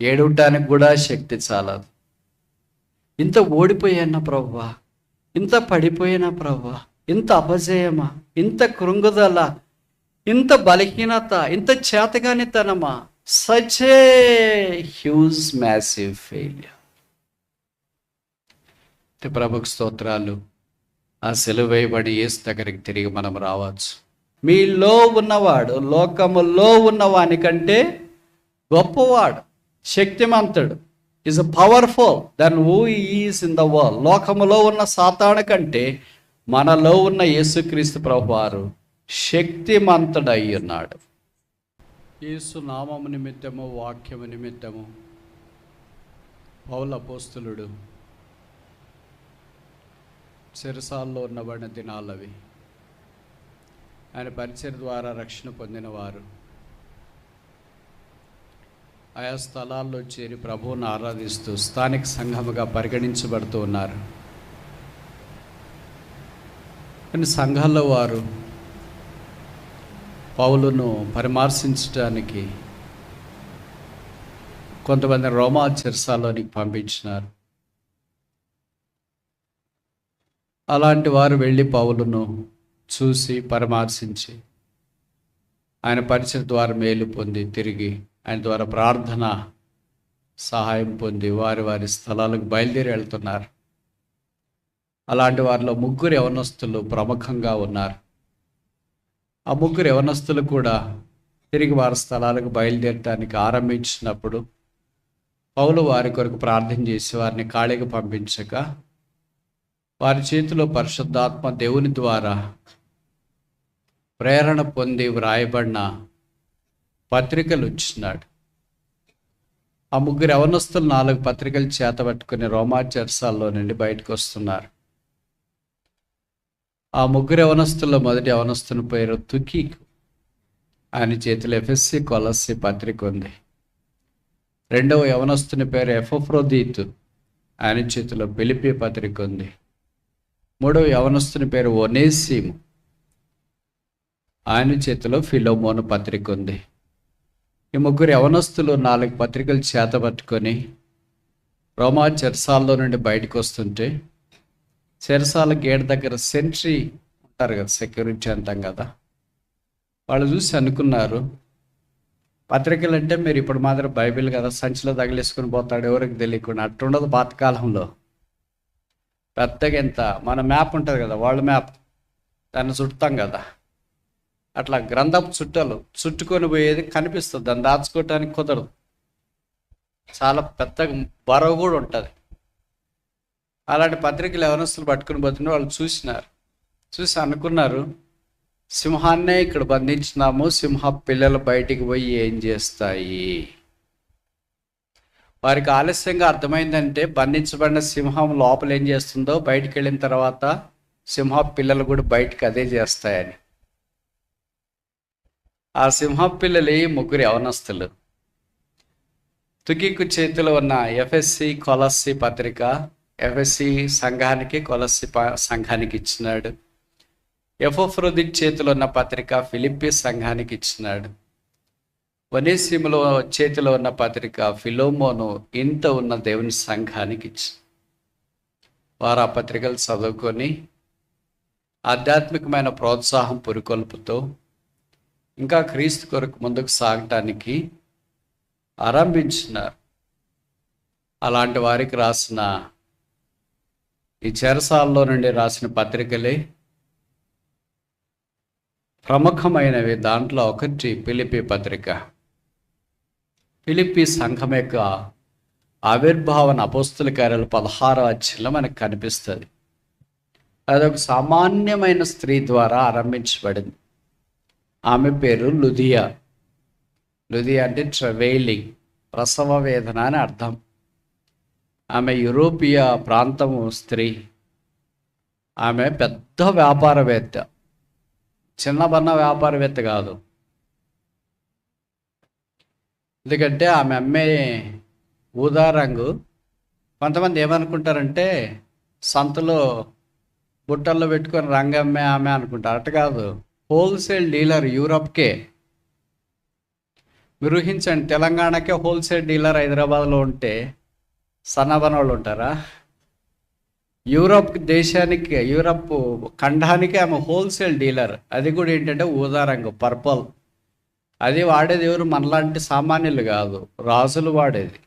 ఏడవటానికి కూడా శక్తి చాలదు. ఇంత ఓడిపోయానా ప్రభువా, ఇంత పడిపోయినా ప్రభువా, ఇంత అపజయమా, ఇంత కృంగుదల, ఇంత బలహీనత, ఇంత చేతగానితనమా, such a huge massive failure. ప్రభుకు స్తోత్రాలు. ఆ సిలువ వేయబడి యేసు దగ్గరికి తిరిగి మనం రావచ్చు. మీలో ఉన్నవాడు లోకములో ఉన్నవానికంటే గొప్పవాడు, శక్తిమంతుడు, is powerful than who is in the world. లోకములో ఉన్న సాతాను కంటే మనలో ఉన్న యేసుక్రీస్తు ప్రభువారు శక్తిమంతుడై ఉన్నాడు. యేసు నామము నిమిత్తము, వాక్యము నిమిత్తము పౌలు అపోస్తలుడు చెరసాల్లో ఉన్నబడిన దినాలవి. ఆయన పరిచయం ద్వారా రక్షణ పొందిన వారు ఆయా స్థలాల్లో చేరి ప్రభువును ఆరాధిస్తూ స్థానిక సంఘముగా పరిగణించబడుతూ ఉన్నారు. కానీ సంఘాల్లో వారు పౌలును పరామర్శించడానికి కొంతమంది రోమా చెరసాల్లోనికి పంపించినారు. అలాంటి వారు వెళ్ళి పౌలును చూసి పరామర్శించి ఆయన పరిచయం ద్వారా మేలు పొంది తిరిగి ఆయన ద్వారా ప్రార్థన సహాయం పొంది వారి వారి స్థలాలకు బయలుదేరి వెళ్తున్నారు. అలాంటి వారిలో 3 యవనస్తులు ప్రముఖంగా ఉన్నారు. ఆ 3 యవనస్తులు కూడా తిరిగి వారి స్థలాలకు బయలుదేరడానికి ఆరంభించినప్పుడు పౌలు వారి కొరకు ప్రార్థన చేసి వారిని ఖాళీగా పంపించక వారి చేతిలో పరిశుద్ధాత్మ దేవుని ద్వారా ప్రేరణ పొంది వ్రాయబడిన పత్రికలు ఇచ్చినాడు. ఆ 3 యవనస్తులు 4 పత్రికలు చేతబట్టుకుని రోమా చెరసాల్లో నుండి బయటకు వస్తున్నారు. ఆ 3 యవనస్తుల్లో మొదటి యవనస్తుని పేరు తుకీకు. ఆయన చేతిలో ఎఫెస్సి, కొలస్సి పత్రిక ఉంది. రెండవ యవనస్తుని పేరు ఎపఫ్రోదీతు. ఆయన చేతిలో ఫిలిప్పీ పత్రిక ఉంది. మూడవ యవనస్తుని పేరు ఒనేసిము. ఆయన చేతిలో ఫిలోమోను పత్రిక ఉంది. ఈ 3 యవనస్తులు 4 పత్రికలు చేతబట్టుకొని రోమా చెరసాల్లో నుండి బయటకు వస్తుంటే చెరసాల గేట్ దగ్గర సెంట్రీ ఉంటారు కదా, సెక్యూరిటీ అంటాం కదా, వాళ్ళు చూసి అనుకున్నారు, పత్రికలు అంటే మీరు ఇప్పుడు మాత్రం బైబిల్ కదా సంచిలో తగిలేసుకుని పోతాడు ఎవరికి తెలియకుండా. అట్టుండదు పాతకాలంలో. పెద్దగా ఎంత మన మ్యాప్ ఉంటుంది కదా, వరల్డ్ మ్యాప్, దాన్ని చుడతాం కదా, అట్లా గ్రంథపు చుట్టలు చుట్టుకొని పోయేది కనిపిస్తుంది. దాన్ని దాచుకోవటానికి కుదరదు. చాలా పెద్దగా బరువు కూడా ఉంటుంది. అలాంటి పత్రికలు యవనస్తులు పట్టుకుని పోతుంటే వాళ్ళు చూసి అనుకున్నారు, సింహాన్నే ఇక్కడ బంధించినాము, సింహ పిల్లలు బయటికి పోయి ఏం చేస్తాయి. వారికి ఆలస్యంగా అర్థమైందంటే బంధించబడిన సింహం లోపల ఏం చేస్తుందో బయటికి వెళ్ళిన తర్వాత సింహ పిల్లలు కూడా బయటికి అదే చేస్తాయని. ఆ సింహ పిల్లలు 3 యవనస్తులు తుకీకు చేతిలో ఉన్న ఎఫెస్సి, కొలస్సి పత్రిక ఎఫెస్సి సంఘానికి, కొలస్సి సంఘానికి ఇచ్చినాడు. ఎపఫ్రోదితు చేతిలో ఉన్న పత్రిక ఫిలిప్పీ సంఘానికి ఇచ్చినాడు. ఒనేసిములో చేతిలో ఉన్న పత్రిక ఫిలోమోను ఇంత ఉన్న దేవుని సంఘానికి ఇచ్చి వారు ఆ పత్రికలు చదువుకొని ఆధ్యాత్మికమైన ప్రోత్సాహం పురికొల్పుతూ ఇంకా క్రీస్తు కొరకు ముందుకు సాగటానికి ఆరంభించినారు. అలాంటి వారికి రాసిన ఈ చెరసాల్లో నుండి రాసిన పత్రికలే ప్రముఖమైనవి. దాంట్లో ఒకటి ఫిలిప్పీ పత్రిక. ఫిలిప్పీ సంఘం యొక్క ఆవిర్భావన అపోస్తుల కార్యాలు 16వ అధ్యాయంలో మనకు కనిపిస్తుంది. అదొక సామాన్యమైన స్త్రీ ద్వారా ఆరంభించబడింది. ఆమె పేరు లుదియా. లుదియా అంటే ట్రవెయిలింగ్, ప్రసవ వేదన అని అర్థం. ఆమె యూరోపియా ప్రాంతము స్త్రీ. ఆమె పెద్ద వ్యాపారవేత్త, చిన్నబన్న వ్యాపారవేత్త కాదు. ఎందుకంటే ఆమె అమ్మే ఊదా రంగు కొంతమంది ఏమనుకుంటారంటే సంతలో బుట్టల్లో పెట్టుకొని రంగు అమ్మే ఆమె అనుకుంటారు. అటు కాదు, హోల్సేల్ డీలర్ యూరప్కే. మీరు ఊహించండి, తెలంగాణకే హోల్సేల్ డీలర్ హైదరాబాద్లో ఉంటే సన్నబన వాళ్ళు ఉంటారా? యూరోప్ దేశానికి, యూరప్ ఖండానికి ఆమె హోల్సేల్ డీలర్. అది కూడా ఏంటంటే ఊదా రంగు, పర్పల్. అది వాడేది ఎవరు? మనలాంటి సామాన్యులు కాదు, రాజులు వాడేది.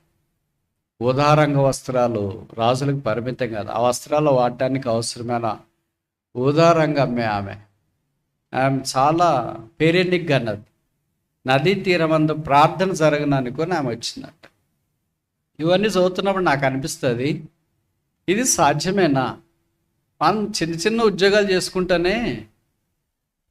ఊదా రంగు వస్త్రాలు రాజులకు పరిమితం కాదు. ఆ వస్త్రాలు వాడటానికి అవసరమైన ఊదా రంగు అమ్మే ఆమె చాలా పేరెన్నిక అన్నది. నదీ తీరమందు ప్రార్థన జరగను అనుకొని ఆమె వచ్చిందట. ఇవన్నీ చదువుతున్నప్పుడు నాకు అనిపిస్తుంది, ఇది సాధ్యమేనా? మనం చిన్న చిన్న ఉద్యోగాలు చేసుకుంటేనే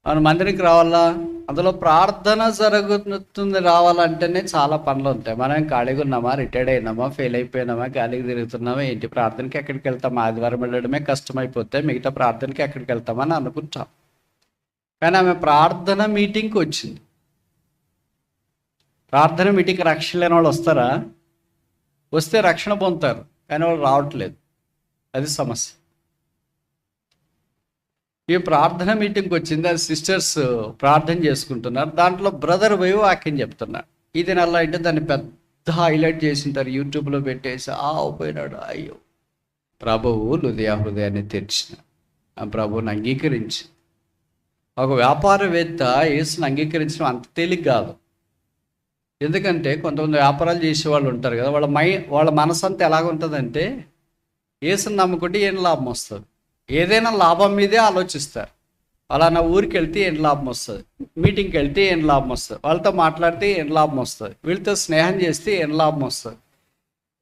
మన మందిరికి రావాలా, అందులో ప్రార్థన జరుగుతుంది రావాలంటేనే చాలా పనులు ఉంటాయి. మనం ఖాళీగా ఉన్నామా, రిటైర్డ్ అయినామా, ఫెయిల్ అయిపోయినామా, గాలికి తిరుగుతున్నామా, ఏంటి ప్రార్థనకి ఎక్కడికి వెళ్తామా, ఆదివారం వెళ్ళడమే కష్టమైపోతే మిగతా ప్రార్థనకి ఎక్కడికి వెళ్తామని అనుకుంటాం. కానీ ఆమె ప్రార్థన మీటింగ్కి వచ్చింది. ప్రార్థన మీటింగ్కి రక్షణ లేని వాళ్ళు వస్తారా? వస్తే రక్షణ పొందుతారు, కానీ వాళ్ళు రావట్లేదు. అది సమస్య. ఈ ప్రార్థన మీటింగ్కి వచ్చింది, అది సిస్టర్స్ ప్రార్థన చేసుకుంటున్నారు. దాంట్లో బ్రదర్ పోయి వాక్యం చెప్తున్నారు. ఇది నల్లా అంటే దాన్ని పెద్ద హైలైట్ చేసింటారు, యూట్యూబ్లో పెట్టేసి పోయినాడు. అయ్యో, ప్రభువు హృదయాన్ని తెరిచిన, ఆ ప్రభువుని అంగీకరించి. ఒక వ్యాపారవేత్త యేసుని అంగీకరించడం అంత తేలిక కాదు. ఎందుకంటే కొంతమంది వ్యాపారాలు చేసే వాళ్ళు ఉంటారు కదా, వాళ్ళ మనసు అంతా ఎలాగుంటుందంటే, యేసుని నమ్ముకుంటే ఏం లాభం వస్తుంది, ఏదైనా లాభం మీదే ఆలోచిస్తారు. అలానా ఊరికి వెళ్తే ఏం లాభం వస్తుంది, మీటింగ్కి వెళ్తే ఏం లాభం వస్తుంది, వాళ్ళతో మాట్లాడితే ఏం లాభం వస్తుంది, వీళ్ళతో స్నేహం చేస్తే ఏం లాభం వస్తుంది.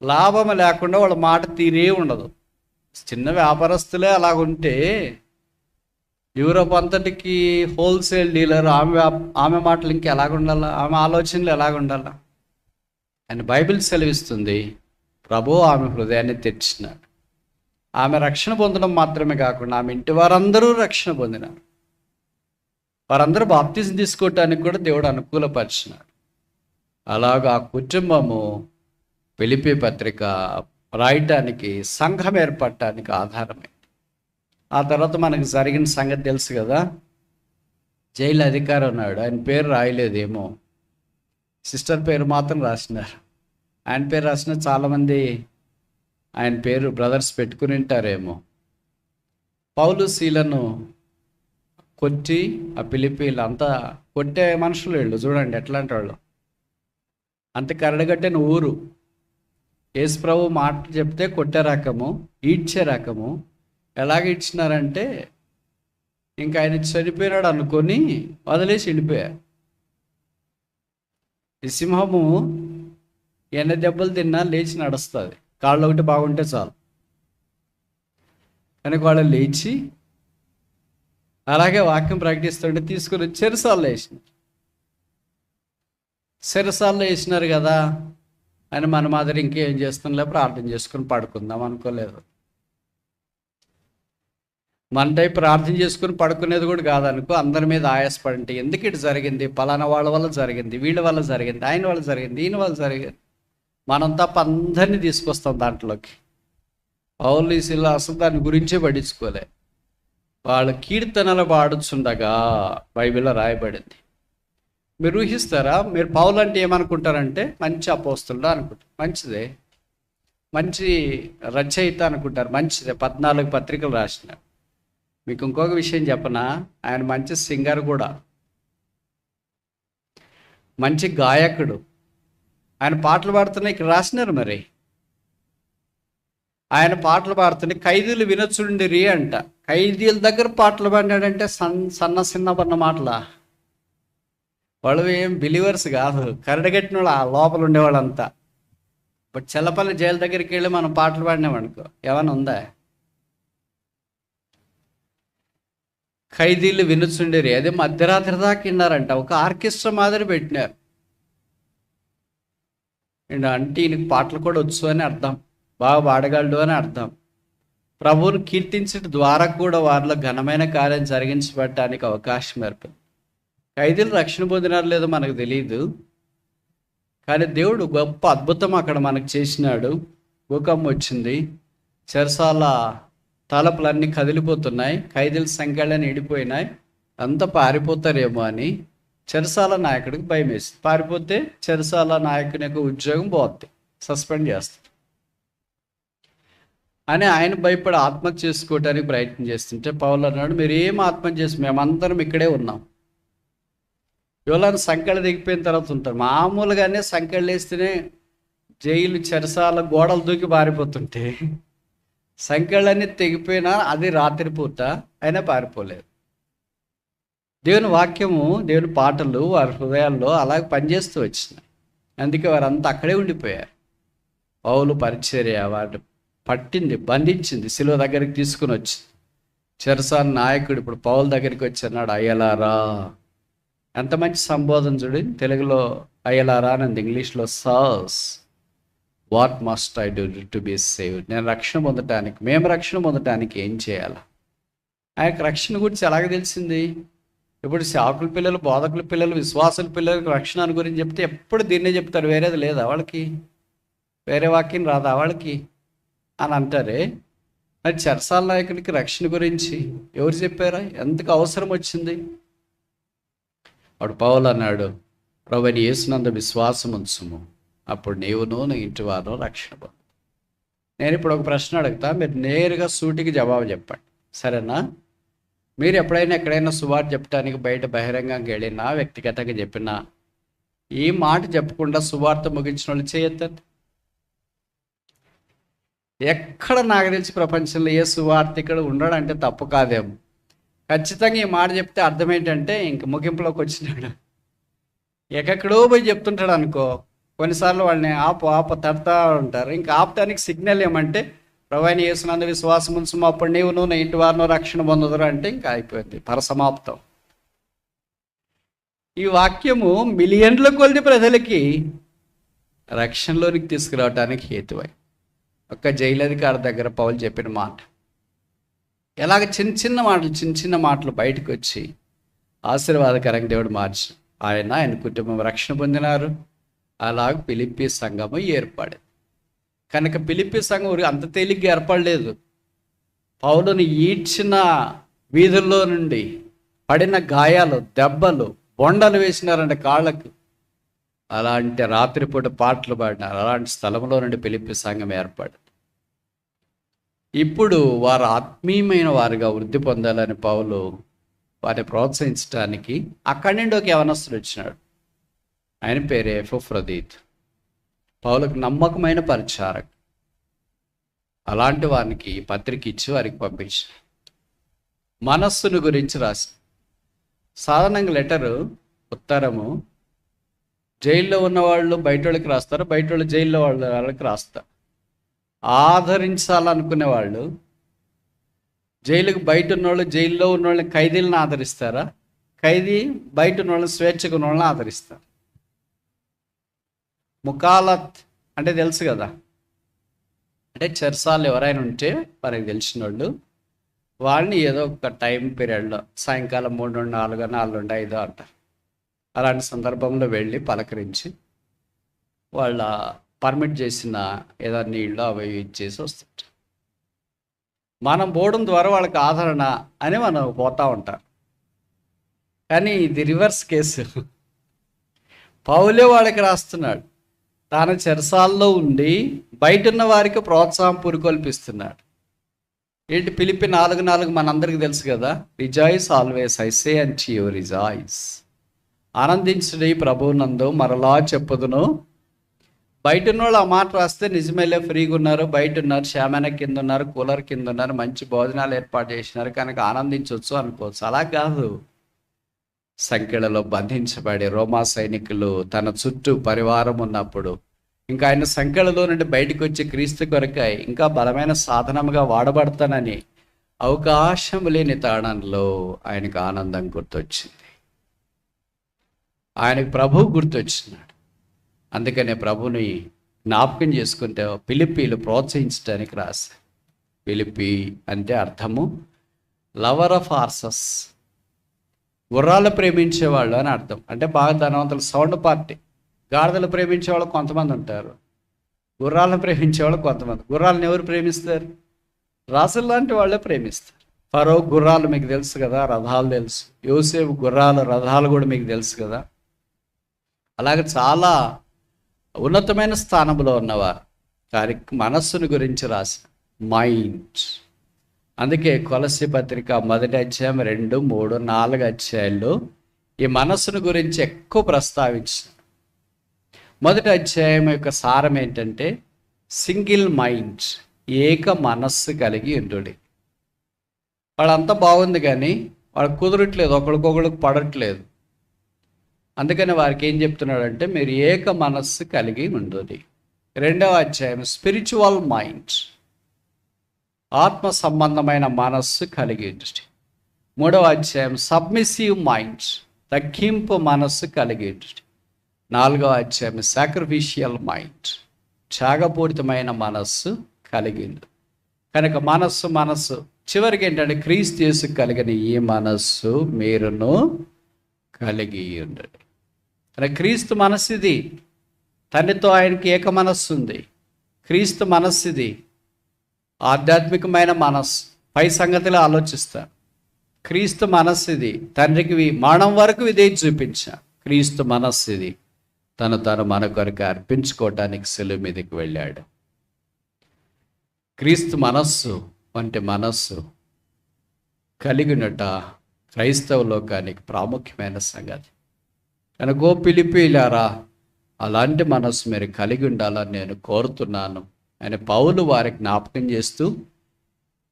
లాభం లేకుండా వాళ్ళ మాట తీరే ఉండదు. చిన్న వ్యాపారస్తులే అలాగుంటే యూరోప్ అంతటికి హోల్సేల్ డీలర్ ఆమె మాటలు ఇంకా ఎలాగుండాలా, ఆమె ఆలోచనలు ఎలాగుండాలా అని బైబిల్ సెలవిస్తుంది. ప్రభు ఆమె హృదయాన్ని తెరిచినాడు. ఆమె రక్షణ పొందడం మాత్రమే కాకుండా ఆమె ఇంటి వారందరూ రక్షణ పొందినారు. వారందరూ బాప్తిజం తీసుకోవటానికి కూడా దేవుడు అనుకూలపరిచినాడు. అలాగా ఆ కుటుంబము ఫిలిప్పీ పత్రిక రాయటానికి, సంఘం ఏర్పడటానికి ఆధారమే. ఆ తర్వాత మనకు జరిగిన సంగతి తెలుసు కదా. జైలు అధికారి ఉన్నాడు, ఆయన పేరు రాయలేదేమో, సిస్టర్ పేరు మాత్రం రాసినారు. ఆయన పేరు రాసిన చాలామంది ఆయన పేరు బ్రదర్స్ పెట్టుకుని ఉంటారేమో. పౌలు శీలను కొట్టి, ఆ ఫిలిప్పీలు అంతా కొట్టే మనుషులు వీళ్ళు, చూడండి ఎట్లాంటి వాళ్ళు. అంత కరడగట్టిన ఊరు. యేసు ప్రభు మాట చెప్తే కొట్టే రకము, ఈడ్చే రకము. ఎలాగ ఇచ్చినారంటే ఇంకా ఆయన చనిపోయినాడు అనుకొని వదిలేసి వెళ్ళిపోయారు. ఈ సింహము ఎన్ని దెబ్బలు తిన్నా లేచి నడుస్తుంది, కాళ్ళు ఒకటి బాగుంటే చాలు. కనుక వాళ్ళు లేచి అలాగే వాక్యం ప్రకటిస్తుంటే తీసుకుని చెరసాల్లో వేసినారు. చెరసాల్లో వేసినారు కదా అని మన మాదిరి ఇంకేం చేస్తుందో ప్రార్థన చేసుకుని పడుకుందాం అనుకోలేదు. మన టైప్ ప్రార్థన చేసుకుని పడుకునేది కూడా కాదనుకో. అందరి మీద ఆయాసపడి ఎందుకు ఇటు జరిగింది, పలానా వాళ్ళ వల్ల జరిగింది, వీళ్ళ వల్ల జరిగింది, ఆయన వల్ల జరిగింది, ఈయన వల్ల జరిగింది. మనం తప్ప అందరినీ తీసుకొస్తాం దాంట్లోకి. పౌలు అసలు దాని గురించే పట్టించుకోలే. వాళ్ళ కీర్తనలు పాడుచుండగా బైబిల్లో రాయబడింది. మీరు ఊహిస్తారా? మీరు పౌలు అంటే ఏమనుకుంటారంటే మంచి అపోస్తలుడు అనుకుంటారు. మంచిదే, మంచి రచయిత అనుకుంటారు. మంచిదే, 14 పత్రికలు రాసినారు. మీకు ఇంకొక విషయం చెప్పనా, ఆయన మంచి సింగర్ కూడా, మంచి గాయకుడు. ఆయన పాటలు పాడుతున్నా ఇక్కడ రాసినారు. మరి ఆయన పాటలు పాడుతుంటే ఖైదీలు వినొచ్చుండిరి అంట. ఖైదీల దగ్గర పాటలు పాడినాడంటే చిన్న పన్న మాటలా? వాళ్ళు ఏం బిలీవర్స్ కాదు, కరడగట్టిన వాళ్ళు ఆ లోపల ఉండేవాళ్ళంతా. బట్ చెల్లపల్లి జైలు దగ్గరికి వెళ్ళి మనం పాటలు పాడినామనుకో, ఏమైనా ఉందా? ఖైదీలు వినుచుండేరి, అదే మధ్యరాత్రి దాకా విన్నారంట. ఒక ఆర్కెస్ట్రా మాదిరి పెట్టినారు. అంటే ఈయనకి పాటలు కూడా వచ్చు అని అర్థం, బాగా పాడగలడు అని అర్థం. ప్రభువుని కీర్తించడం ద్వారా కూడా వారిలో ఘనమైన కార్యం జరిగించబడటానికి అవకాశం ఏర్పడింది. ఖైదీలు రక్షణ పొందినారు లేదో మనకు తెలియదు, కానీ దేవుడు గొప్ప అద్భుతం అక్కడ మనకు చేసినాడు. భూకంపం వచ్చింది, చెరసాల తలుపులన్నీ కదిలిపోతున్నాయి, ఖైదీల సంఖ్యలన్నీ ఇడిపోయినాయి. అంతా పారిపోతారేమో అని చెరసాల నాయకుడికి భయం వేసింది. పారిపోతే చెరసాల నాయకుని యొక్క ఉద్యోగం పోద్ది, సస్పెండ్ చేస్తారు అని ఆయన భయపడి ఆత్మహత్య చేసుకోవడానికి ప్రయత్నం చేస్తుంటే పౌలు అన్నాడు, మీరు ఏం ఆత్మహత్య చేసి, మేమందరం ఇక్కడే ఉన్నాం. ఎవరైనా సంకెళ్ళు దిగిపోయిన తర్వాత ఉంటారు. మామూలుగానే సంకెళ్ళు వేస్తేనే జైలు చెరసాల గోడలు దూకి పారిపోతుంటే సంకెళ్ళన్నీ తెగిపోయినా అది రాత్రిపూట అయినా పారిపోలేదు. దేవుని వాక్యము, దేవుని పాటలు వారి హృదయాల్లో అలాగే పనిచేస్తూ వచ్చినాయి. అందుకే వారంతా అక్కడే ఉండిపోయారు. పౌలు పరిచర్య వాడు పట్టింది, బంధించింది, శిలువ దగ్గరికి తీసుకుని వచ్చింది. చెరసాల నాయకుడు ఇప్పుడు పౌలు దగ్గరికి వచ్చి అన్నాడు, అయ్యలారా. ఎంత మంచి సంబోధన చూడండి. తెలుగులో అయ్యలారా అని, ఇంగ్లీష్లో sirs, what must I do to be saved. నేను రక్షణ పొందటానికి, మేము రక్షణ పొందటానికి ఏం చేయాలి? ఆ యొక్క రక్షణ గురించి ఎలాగ తెలిసింది? ఇప్పుడు శాకుల పిల్లలు, బోధకుల పిల్లలు, విశ్వాసుల పిల్లలకు రక్షణ గురించి చెప్తే ఎప్పుడు దీన్నే చెప్తారు, వేరేది లేదా వాళ్ళకి, వేరే వాక్యం రాదా వాళ్ళకి అని అంటారే. మరి చెరసాల నాయకుడికి రక్షణ గురించి ఎవరు చెప్పారా? ఎందుకు అవసరం వచ్చింది? వాడు పౌలు అన్నాడు, ప్రభువైన యేసునందు విశ్వాసం ఉంచుము, అప్పుడు నీవును నీ ఇంటి వారు రక్షణ పొందు. నేను ఇప్పుడు ఒక ప్రశ్న అడుగుతా, మీరు నేరుగా సూటికి జవాబు చెప్పండి, సరేనా? మీరు ఎప్పుడైనా ఎక్కడైనా సువార్త చెప్పడానికి బయట బహిరంగంగా వెళ్ళినా, వ్యక్తిగతంగా చెప్పినా, ఈ మాట చెప్పకుండా సువార్త ముగించిన వాళ్ళు చేయొద్దండి. ఎక్కడ నాకు తెలిసి ప్రపంచంలో ఏ సువార్తికుడు ఉండడంటే తప్పు కాదేమో. ఖచ్చితంగా ఈ మాట చెప్తే అర్థం ఏంటంటే ఇంక ముగింపులోకి వచ్చినాడు. ఎక్కడో పోయి చెప్తుంటాడు అనుకో, కొన్నిసార్లు వాళ్ళని ఆపు తడతా ఉంటారు. ఇంకా ఆపటానికి సిగ్నల్ ఏమంటే, ప్రభువైన యేసునందు విశ్వాసం ఉంచుము, అప్పుడు నీవును నీ ఇంటి వారిను రక్షణ పొందుదురు అంటే ఇంకా అయిపోయింది, పరసమాప్తం. ఈ వాక్యము మిలియన్ల కొద్ది ప్రజలకి రక్షణలోనికి తీసుకురావడానికి హేతువై ఒక్క జైలు అధికారి దగ్గర పౌలు చెప్పిన మాట, ఎలాగ చిన్న చిన్న మాటలు బయటకు వచ్చి ఆశీర్వాదకరంగా దేవుడు మార్చి ఆయన కుటుంబం రక్షణ పొందినారు. అలాగ ఫిలిప్పీ సంఘము ఏర్పడేది. కనుక ఫిలిప్పీ సంఘం అంత తేలిగ్గా ఏర్పడలేదు. పౌలుని ఈడ్చిన వీధుల్లో నుండి పడిన గాయాలు, దెబ్బలు, బొండలు వేసినారంటే కాళ్ళకు. అలాంటి రాత్రిపూట పాటలు పాడినారు. అలాంటి స్థలంలో నుండి ఫిలిప్పీ సంఘం ఏర్పడింది. ఇప్పుడు వారు ఆత్మీయమైన వారిగా వృద్ధి పొందాలని పౌలు వారిని ప్రోత్సహించడానికి అక్కడి నుండి ఒక యవనస్తుడు వచ్చినాడు. ఆయన పేరే ఎపఫ్రొదితు. పౌలుకు నమ్మకమైన పరిచారక. అలాంటి వారికి పత్రిక ఇచ్చి వారికి పంపించారు. మనస్సును గురించి రాసి, సాధారణంగా లెటరు, ఉత్తరము జైల్లో ఉన్నవాళ్ళు బయట వాళ్ళకి రాస్తారు, బయట వాళ్ళు జైల్లో వాళ్ళకి రాస్తారు. ఆదరించాలనుకునే వాళ్ళు జైలుకు బయట ఉన్నవాళ్ళు, జైల్లో ఉన్నవాళ్ళని, ఖైదీలను ఆదరిస్తారా? ఖైదీ బయట ఉన్న వాళ్ళని, స్వేచ్ఛగా ఉన్న వాళ్ళని ఆదరిస్తారు. ముకాలత్ అంటే తెలుసు కదా, అంటే చెరసాలు ఎవరైనా ఉంటే మనకి తెలిసిన వాళ్ళు, వాళ్ళని ఏదో ఒక టైం పీరియడ్లో సాయంకాలం 3 నుండి 4, 4 నుండి 5 అంటారు. అలాంటి సందర్భంలో వెళ్ళి పలకరించి వాళ్ళ పర్మిట్ చేసిన ఏదో నీళ్ళు అవి ఇచ్చేసి వస్తుంటారు. మనం పోవడం ద్వారా వాళ్ళకి ఆదరణ అని మనం పోతూ ఉంటారు. కానీ ఇది రివర్స్ కేసు. పౌలే వాళ్ళకి రాస్తున్నాడు. తాను చెరసాల్లో ఉండి బయట ఉన్న వారికి ప్రోత్సాహం పురికొల్పిస్తున్నాడు. ఏంటి? ఫిలిప్పీ 4:4 మనందరికీ తెలుసు కదా, rejoice always, I say unto you rejoice. ఆనందించుడి ప్రభువునందు, మరలా చెప్పుదును. బయట ఉన్న వాళ్ళు ఆ మాట రాస్తే నిజమేలే, ఫ్రీగా ఉన్నారు, బయట ఉన్నారు, శామన కింద ఉన్నారు, కూలర్ కింద ఉన్నారు, మంచి భోజనాలు ఏర్పాటు చేసినారు కనుక ఆనందించవచ్చు అనుకోవచ్చు. అలా కాదు. సంఖ్యలలో బంధించబడి రోమా సైనికులు తన చుట్టూ పరివారం ఉన్నప్పుడు ఇంకా ఆయన సంఖ్యలలో నుండి బయటకు వచ్చి క్రీస్తు కొరకై ఇంకా బలమైన సాధనముగా వాడబడతానని అవకాశం లేని తాళంలో ఆయనకు ఆనందం గుర్తొచ్చింది. ఆయనకు ప్రభువు గుర్తొచ్చినాడు. అందుకనే ప్రభుని జ్ఞాపకం చేసుకుంటే ఫిలిప్పీలు ప్రోత్సహించడానికి రాశారు. ఫిలిప్పీ అంటే అర్థము లవర్ ఆఫ్ హార్సెస్, గుర్రాలు ప్రేమించేవాళ్ళు అని అర్థం. అంటే బాగా ధనవంతులు, సౌండ్ పార్టీ. గాడిదలు ప్రేమించేవాళ్ళు కొంతమంది ఉంటారు, గుర్రాలను ప్రేమించేవాళ్ళు కొంతమంది. గుర్రాలను ఎవరు ప్రేమిస్తారు? రాసులు లాంటి వాళ్ళే ప్రేమిస్తారు. ఫరో గుర్రాలు మీకు తెలుసు కదా, రథాలు తెలుసు. యోసేపు గుర్రాలు రథాలు కూడా మీకు తెలుసు కదా. అలాగే చాలా ఉన్నతమైన స్థానంలో ఉన్నవారు. వారి మనస్సును గురించి రాసిన మైండ్. అందుకే కొలస్సీ పత్రిక 1 అధ్యాయం 2, 3, 4 అధ్యాయాల్లో ఈ మనస్సును గురించి ఎక్కువ ప్రస్తావించారు. 1 అధ్యాయం యొక్క సారం ఏంటంటే సింగిల్ మైండ్, ఏక మనస్సు కలిగి ఉండుడి. వాళ్ళంతా బాగుంది కానీ వాళ్ళకి కుదరట్లేదు, ఒకరికొకరికి పడట్లేదు. అందుకని వారికి ఏం చెప్తున్నాడంటే మీరు ఏక మనస్సు కలిగి ఉండుడి. 2వ అధ్యాయం స్పిరిచువల్ మైండ్, ఆత్మ సంబంధమైన మనస్సు కలిగి ఉండుడి. 3వ అధ్యాయం సబ్మిసివ్ మైండ్, తగ్గింపు మనస్సు కలిగి ఉండుడి. 4వ అధ్యాయం సాక్రిఫిషియల్ మైండ్, త్యాగపూరితమైన మనస్సు కలిగి ఉండు. కనుక మనస్సు చివరికి ఏంటంటే క్రీస్తు యేసుకు కలిగిన ఈ మనస్సు మీరును కలిగి ఉండండి. కనుక క్రీస్తు మనస్సు ఇది. తండ్రితో ఆయనకి ఏక మనస్సు ఉంది. క్రీస్తు మనస్సు ఇది. ఆధ్యాత్మికమైన మనస్సు, పై సంగతిలో ఆలోచిస్తాను. క్రీస్తు మనస్సు ఇది. తండ్రికి మరణం వరకు విధేయత చూపించా. క్రీస్తు మనస్సు ఇది. తను మన కొరకు అర్పించుకోవటానికి సెలువు మీదకి వెళ్ళాడు. క్రీస్తు మనస్సు వంటి మనస్సు కలిగినట క్రైస్తవ లోకానికి ప్రాముఖ్యమైన సంగతి. కనుక పిలిపిలారా, అలాంటి మనస్సు మీరు కలిగి ఉండాలని నేను కోరుతున్నాను అని పౌలు వారికి జ్ఞాపకం చేస్తూ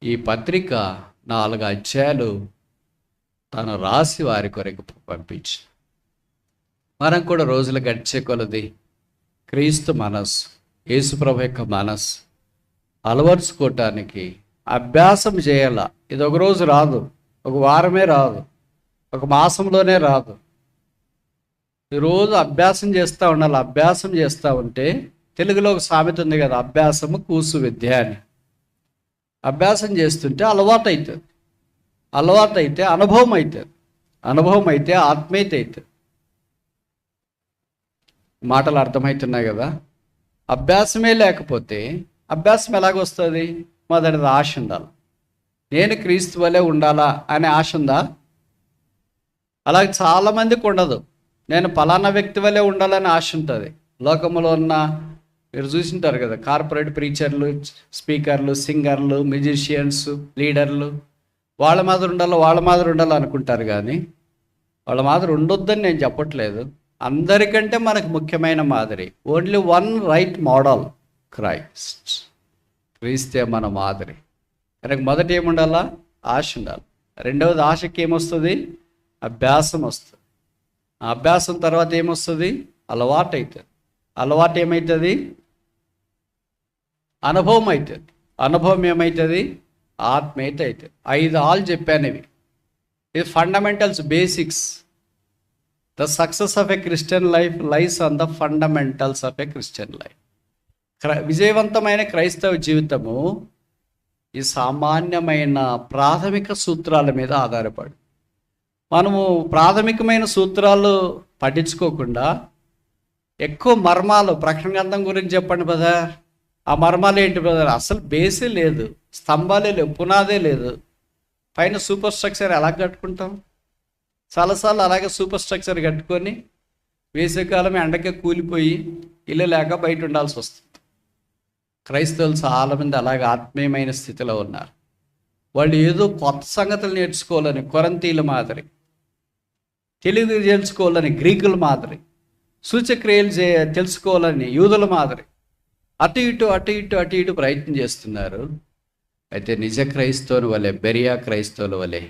ఈ పత్రిక 4 అధ్యాయాలు తను రాసి వారి కొరకు పంపించి, మనం కూడా రోజులు గడిచే కొలది క్రీస్తు మనస్సు, యేసుప్రభు యొక్క మనస్సు అలవరుచుకోవటానికి అభ్యాసం చేయాల. ఇది ఒక రోజు రాదు, ఒక వారమే రాదు, ఒక మాసంలోనే రాదు. ఈరోజు అభ్యాసం చేస్తూ ఉండాలి. అభ్యాసం చేస్తూ ఉంటే, తెలుగులో ఒక సామెత ఉంది కదా, అభ్యాసము కూసు విద్య అని. అభ్యాసం చేస్తుంటే అలవాటు అవుతుంది. అలవాటు అయితే అనుభవం అవుతుంది. అనుభవం అయితే ఆత్మీయత అవుతుంది. మాటలు అర్థమవుతున్నాయి కదా. అభ్యాసమే లేకపోతే అభ్యాసం ఎలాగొస్తుంది? మొదటిది ఆశ ఉండాలి. నేను క్రీస్తు వలె ఉండాలా అనే ఆశ ఉందా? అలాగే చాలామందికి ఉండదు. నేను పలానా వ్యక్తి వలె ఉండాలని ఆశ ఉంటుంది. లోకంలో ఉన్న మీరు చూసింటారు కదా, కార్పొరేట్ ప్రీచర్లు, స్పీకర్లు, సింగర్లు, మ్యూజిషియన్స్, లీడర్లు, వాళ్ళ మాదిరి ఉండాలి అనుకుంటారు. కానీ వాళ్ళ మాదిరి ఉండొద్దని నేను చెప్పట్లేదు. అందరికంటే మనకు ముఖ్యమైన మాదిరి, only one right model, Christ. క్రీస్తే మన మాదిరి. కనుక మొదట ఏముండాలా? ఆశ ఉండాలి. రెండవది ఆశకి ఏమొస్తుంది? అభ్యాసం వస్తుంది. ఆ అభ్యాసం తర్వాత ఏమొస్తుంది? అలవాటు అవుతుంది. అలవాటు ఏమవుతుంది? అనుభవం అవుతుంది. అనుభవం ఏమవుతుంది? ఆత్మీయత అవుతుంది. 5 ఆల్ చెప్పాను. ఇది fundamentals, basics. The success of a Christian life lies on the fundamentals of a Christian life. విజయవంతమైన క్రైస్తవ జీవితము ఈ సామాన్యమైన ప్రాథమిక సూత్రాల మీద ఆధారపడి, మనము ప్రాథమికమైన సూత్రాలు పట్టించుకోకుండా ఎక్కువ మర్మాలు, ప్రకటన గ్రంథం గురించి చెప్పండి బ్రదర్, ఆ మర్మాలు ఏంటి బ్రదర్? అసలు బేసే లేదు, స్తంభాలే లేవు, పునాదే లేదు. పైన సూపర్ స్ట్రక్చర్ ఎలా కట్టుకుంటాం? చాలాసార్లు అలాగే సూపర్ స్ట్రక్చర్ కట్టుకొని వేసవికాలం ఎండకే కూలిపోయి ఇల్లు లేక బయట ఉండాల్సి వస్తుంది. క్రైస్తవులు చాలామంది అలాగే ఆత్మీయమైన స్థితిలో ఉన్నారు. వాళ్ళు ఏదో కొత్త సంగతులు నేర్చుకోవాలని కొరంతీల మాదిరి, తెలుగు తెలుసుకోవాలని గ్రీకుల మాదిరి, సూచక్రియలు తెలుసుకోవాలని యూదుల మాదిరి అటు ఇటు ప్రయత్నం చేస్తున్నారు. అయితే నిజ క్రైస్తవుల వలె, బెరియా క్రైస్తవుల వలె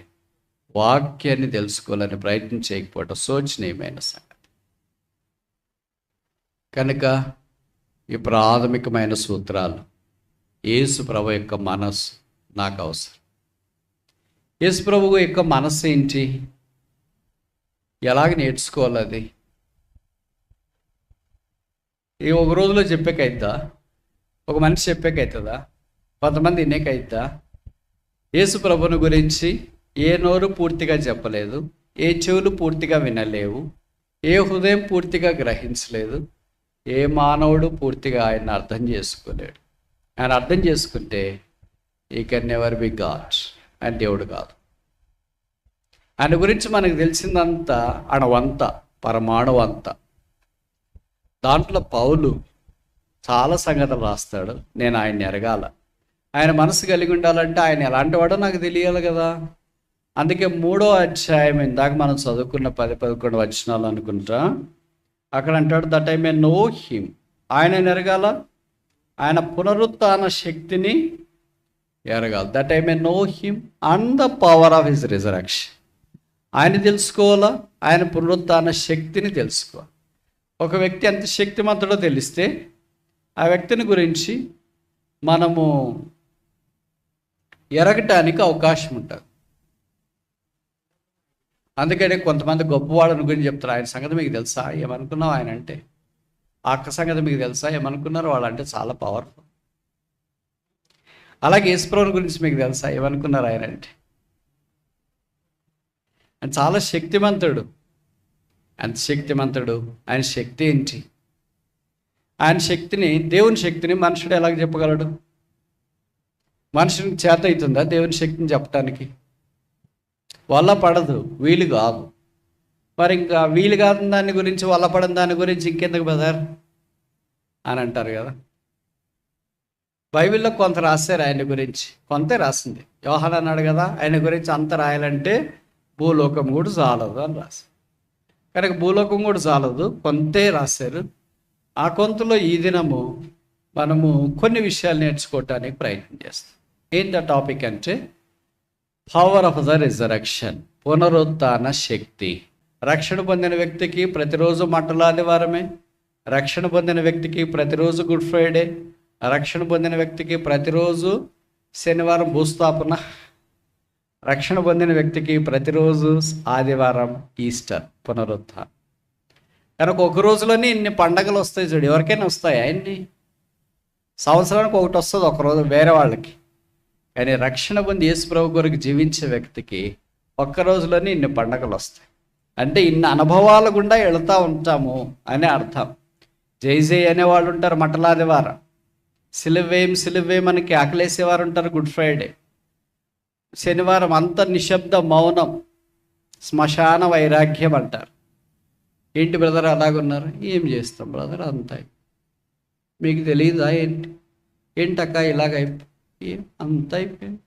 వాక్యాన్ని తెలుసుకోవాలని ప్రయత్నం చేయకపోవటం శోచనీయమైన సంగతి. కనుక ఈ ప్రాథమికమైన సూత్రాలు, యేసు ప్రభు యొక్క మనస్సు నాకు అవసరం. యేసు ప్రభు యొక్క మనస్సు ఏంటి? ఎలాగ నేర్చుకోవాలి? అది ఈ ఒక రోజులో చెప్పేకైద్దా? ఒక మనిషి చెప్పేకైతుందా? కొంతమంది వినేకైద్దా? యేసు ప్రభుని గురించి ఏ నోరు పూర్తిగా చెప్పలేదు, ఏ చెవులు పూర్తిగా వినలేవు, ఏ హృదయం పూర్తిగా గ్రహించలేదు, ఏ మానవుడు పూర్తిగా ఆయన అర్థం చేసుకోలేడు. ఆయన అర్థం చేసుకుంటే ఈ కెన్ నెవర్ బి గాడ్. ఆయన దేవుడు కాదు. ఆయన గురించి మనకు తెలిసిందంతా అణవంత, పరమాణువంత. దాంట్లో పౌలు చాలా సంగతులు రాస్తాడు. నేను ఆయన్ని ఎరగాల, ఆయన మనసు కలిగి ఉండాలంటే ఆయన ఎలాంటి వాడో నాకు తెలియాలి కదా. అందుకే 3వ అధ్యాయం ఇందాక మనం చదువుకున్న 10-11 వచనాలు అనుకుంటా, అక్కడ అంటాడు, that I may know him. ఆయన ఎరగాల, ఆయన పునరుత్థాన శక్తిని ఎరగాలి. That I may know him and the power of his resurrection. ఆయన తెలుసుకోవాలా, ఆయన పునరుత్థాన శక్తిని తెలుసుకోవాలి. ఒక వ్యక్తి ఎంత శక్తిమంతుడో తెలిస్తే ఆ వ్యక్తిని గురించి మనము ఎరగటానికి అవకాశం ఉంటుంది. అందుకనే కొంతమంది గొప్పవాళ్ళని గురించి చెప్తారు, ఆయన సంగతి మీకు తెలుసా, ఏమనుకున్నావు ఆయన అంటే, అక్క సంగతి మీకు తెలుసా, ఏమనుకున్నారు వాళ్ళంటే చాలా పవర్ఫుల్. అలాగే యేసుప్రభుని గురించి మీకు తెలుసా, ఏమనుకున్నారు ఆయన అంటే, ఆయన చాలా శక్తిమంతుడు. ఎంత శక్తిమంతుడు, ఆయన శక్తి ఏంటి? ఆయన శక్తిని, దేవుని శక్తిని మనుషుడు ఎలాగ చెప్పగలడు? మనుషునికి చేత అవుతుందా దేవుని శక్తిని చెప్పటానికి? వల్ల పడదు, వీలు కాదు. మరి ఇంకా వీలు కాదు దాని గురించి, వల్ల పడని దాని గురించి ఇంకెందుకు బ్రదర్ అని అంటారు కదా. బైబిల్లో కొంత రాశారు ఆయన గురించి, కొంతే రాసింది. యోహాను అన్నాడు కదా, ఆయన గురించి అంత రాయాలంటే భూలోకం కూడా చాలదు అని రాశారు. కనుక భూలోకం కూడా చాలదు, కొంతే రాశారు. ఆ కొంతలో ఈ దినము మనము కొన్ని విషయాలు నేర్చుకోవటానికి ప్రయత్నం చేస్తాం. ఏంటి ఆ టాపిక్ అంటే, పవర్ ఆఫ్ ద రిజరక్షన్, పునరుత్థాన శక్తి. రక్షణ పొందిన వ్యక్తికి ప్రతిరోజు మంటల ఆదివారమే, రక్షణ పొందిన వ్యక్తికి ప్రతిరోజు గుడ్ ఫ్రైడే, రక్షణ పొందిన వ్యక్తికి ప్రతిరోజు శనివారం భూస్థాపన, రక్షణ పొందిన వ్యక్తికి ప్రతిరోజు ఆదివారం ఈస్టర్, పునరుత్థానం. కనుక ఒక రోజులోనే ఇన్ని పండగలు వస్తాయి చూడు. ఎవరికైనా వస్తాయి ఆయన్ని? సంవత్సరానికి ఒకటి వస్తుంది ఒకరోజు వేరే వాళ్ళకి. కానీ రక్షణ పొంది యేసుప్రభు కొరకు జీవించే వ్యక్తికి ఒక్క రోజులోనే ఇన్ని పండగలు వస్తాయి. అంటే ఇన్ని అనుభవాల గుండా వెళుతూ ఉంటాము అనే అర్థం. జై జై అనేవాళ్ళు ఉంటారు మంటలాదివారం, సిలువేం మనకి ఆకలేసేవారు ఉంటారు గుడ్ ఫ్రైడే, శనివారం అంత నిశ్శబ్ద మౌనం, శ్మశాన వైరాగ్యం అంటారు. ఏంటి బ్రదర్ అలాగున్నారు? ఏం చేస్తాం బ్రదర్, అంత మీకు తెలియదా ఏంటి, ఏంటక్క ఇలాగ అంత అయిపోయింది.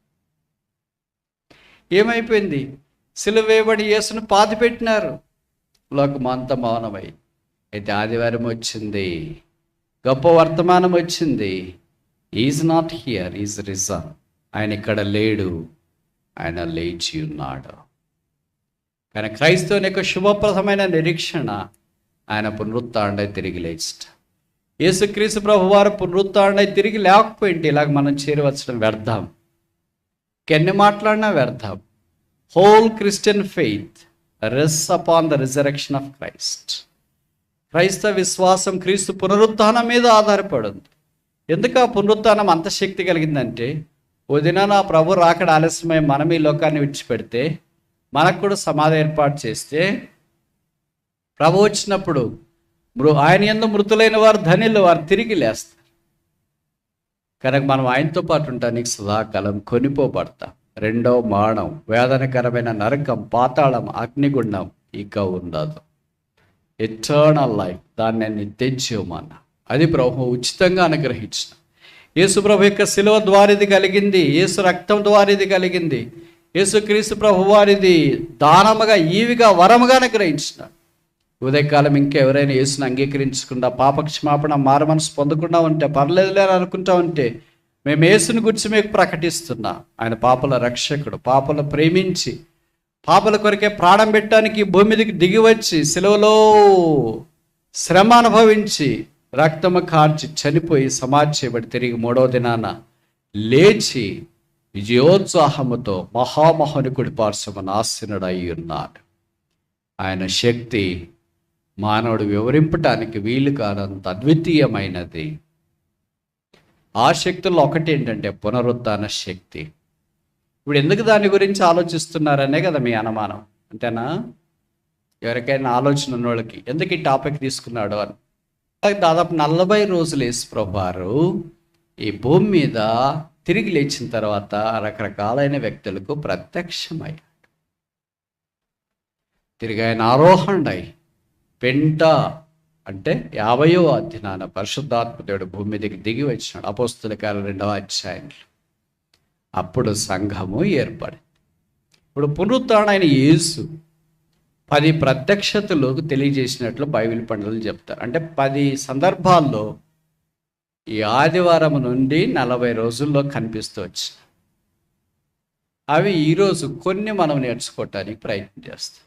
ఏమైపోయింది? సిలువేయబడి యేసును పాతి పెట్టినారు, లోకం అంత మౌనమై. అయితే ఆదివారం వచ్చింది, గొప్ప వర్తమానం వచ్చింది. Is not here, is risen. ఆయన ఇక్కడ లేడు, ఆయన లేచి ఉన్నాడు. కానీ క్రైస్తవుని యొక్క శుభప్రదమైన నిరీక్షణ ఆయన పునరుత్థానుడై తిరిగి లేచట. యేసుక్రీస్తు ప్రభువారు పునరుత్థానుడై తిరిగి లేకపోయింటే ఇలాగ మనం చేరవచ్చడం వ్యర్థం. ఎన్ని మాట్లాడినా వ్యర్థం. Whole Christian faith rest upon the resurrection of Christ. క్రైస్తవ విశ్వాసం క్రీస్తు పునరుత్థానం మీద ఆధారపడింది. ఎందుకు ఆ పునరుత్థానం అంత శక్తి కలిగిందంటే, వదిన నా ప్రభు రాకడ ఆలస్యమై మనం ఈ లోకాన్ని విడిచిపెడితే, మనకు కూడా సమాధి ఏర్పాటు చేస్తే, ప్రభు వచ్చినప్పుడు ఆయన యందు మృతులైన వారు ధన్యులు, వారు తిరిగి లేస్తారు. కనుక మనం ఆయనతో పాటు ఉంటానికి సదాకాలం కొనిపోబడతాం. రెండో మరణం, వేదనకరమైన నరకం, పాతాళం, అగ్నిగుండం ఇక ఉండదు. ఎటర్నల్ లైఫ్, దాన్ని నిత్యజీవమన్న, అది ప్రభు ఉచితంగా అనుగ్రహించిన. యేసు ప్రభు యొక్క శిలువ ద్వారా ఇది కలిగింది, యేసు రక్తం ద్వారా ఇది కలిగింది, యేసుక్రీస్తు ప్రభు వారిది దానముగా, ఈవిగా, వరముగా అనుగ్రహించిన. ఉదయకాలం ఇంకా ఎవరైనా యేసుని అంగీకరించకుండా, పాపక్షమాపణ, మారు మనసు పొందకుండా ఉంటే, పర్లేదులే అని అనుకుంటా ఉంటే, మేము యేసుని గురించి మీకు ప్రకటిస్తున్నా. ఆయన పాపల రక్షకుడు, పాపలు ప్రేమించి పాపల కొరకే ప్రాణం పెట్టడానికి భూమి మీదకి దిగి వచ్చి, శిలువలో శ్రమ అనుభవించి, రక్తము కార్చి చనిపోయి సమాధి చేయబడి తిరిగి 3వ దినాన లేచి విజయోత్సాహముతో మహామహోనికుడి పార్శ్వమున ఆసీనుడై ఉన్నాడు. ఆయన శక్తి మానవుడు వివరింపటానికి వీలు కానంత అద్వితీయమైనది. ఆ శక్తుల్లో ఒకటి ఏంటంటే పునరుత్థాన శక్తి. ఇప్పుడు ఎందుకు దాని గురించి ఆలోచిస్తున్నారనే కదా మీ అనుమానం, అంతేనా? ఎవరికైనా ఆలోచన ఉన్నోళ్ళకి ఎందుకు ఈ టాపిక్ తీసుకున్నాడు అని. దాదాపు 40 రోజులు యేసు ప్రభువారు ఈ భూమి మీద తిరిగి లేచిన తర్వాత రకరకాలైన వ్యక్తులకు ప్రత్యక్షమయ్యాడు. తిరిగి ఆయన ఆరోహణై పెంట అంటే 50వ అధ్యాయాన పరిశుద్ధాత్మ దేవుడు భూమి మీదకి దిగి వచ్చినాడు. అపోస్తుల కార్యాలు 2వ అధ్యాయంలో అప్పుడు సంఘము ఏర్పడింది. ఇప్పుడు పునరుత్థానమైన యేసు 10 ప్రత్యక్షతలు తెలియజేసినట్లు బైబిల్ పండితులు చెప్తారు. అంటే 10 సందర్భాల్లో ఈ ఆదివారం నుండి 40 రోజుల్లో కనిపిస్తూ వచ్చిన అవి ఈరోజు కొన్ని మనం నేర్చుకోవటానికి ప్రయత్నం చేస్తాం.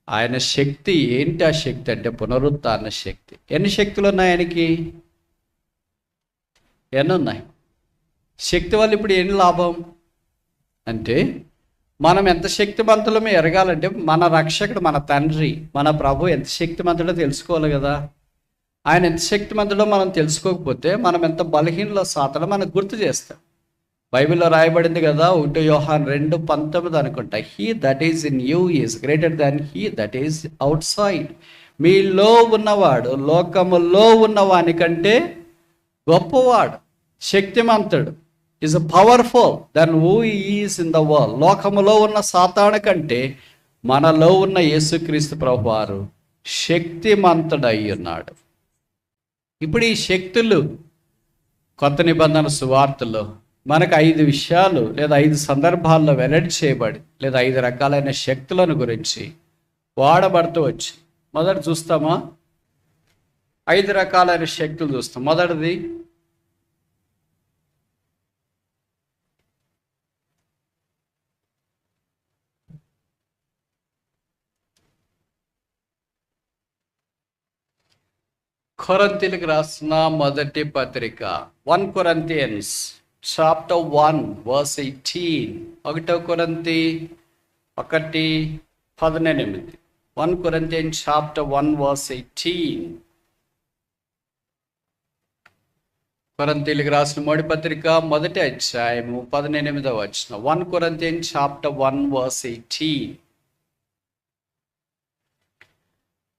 ఆయన శక్తి ఏంటి? ఆ శక్తి అంటే పునరుత్థాన శక్తి. ఎన్ని శక్తులు ఉన్నాయి ఆయనకి? ఎన్ని ఉన్నాయి? శక్తి వల్ల ఇప్పుడు ఏం లాభం అంటే, మనం ఎంత శక్తిమంతులమో ఎరగాలంటే మన రక్షకుడు, మన తండ్రి, మన ప్రభు ఎంత శక్తిమంతుడో తెలుసుకోవాలి కదా. ఆయన ఎంత శక్తిమంతుడో మనం తెలుసుకోకపోతే మనం ఎంత బలహీనలో సాతలో మనకు గుర్తు చేస్తాం. బైబిల్లో రాయబడింది కదా, 1 యోహాను 2:19 అనుకుంటా, he that is in you is greater than he that is outside. మీలో ఉన్నవాడు లోకములో ఉన్నవాని కంటే గొప్పవాడు, శక్తిమంతుడు, is powerful than who is in the world. లోకములో ఉన్న సాతాను కంటే మనలో ఉన్న యేసుక్రీస్తు ప్రభువారు శక్తిమంతుడై ఉన్నాడు. ఇప్పుడు ఈ శక్తులు కొత్త నిబంధన సువార్తలో మనకు 5 విషయాలు లేదా 5 సందర్భాల్లో వెల్లడి చేయబడి లేదా 5 రకాలైన శక్తులను గురించి వాడబడుతూ వచ్చి మొదట చూస్తామా? 5 రకాలైన శక్తులు చూస్తాం. మొదటిది కొరింథీయులకు రాసిన మొదటి పత్రిక 1 Corinthians chapter 1 verse 18. 1 కొరింథీ 1:18. 1 Corinthians chapter 1 verse 18. కొరింథీయులకు రాసిన మొదటి పత్రిక మొదటి అధ్యాయము 18వ వచనం. 1 Corinthians chapter 1 verse 18.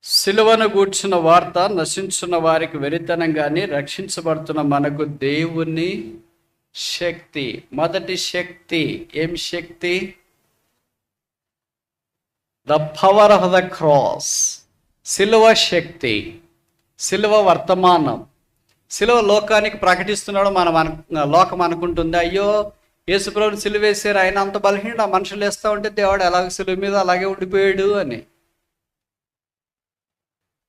సిలువను గూర్చిన వార్త నశించున్న వారికి వెరితనం కానీ రక్షించబడుతున్న మనకు దేవుని శక్తి. మొదటి శక్తి ఏం శక్తి? The power of the cross. సిలువ శక్తి, సిలువ వర్తమానం. సిలువ లోకానికి ప్రకటిస్తున్నాడు. లోకం అనుకుంటుంది, అయ్యో యేసుప్రభుని సిలువ వేసారు, ఆయన అంత బలహీనుడు, ఆ మనుషులు వేస్తూ ఉంటే దేవుడు ఎలాగ సిలువ మీద అలాగే ఉండిపోయాడు అని.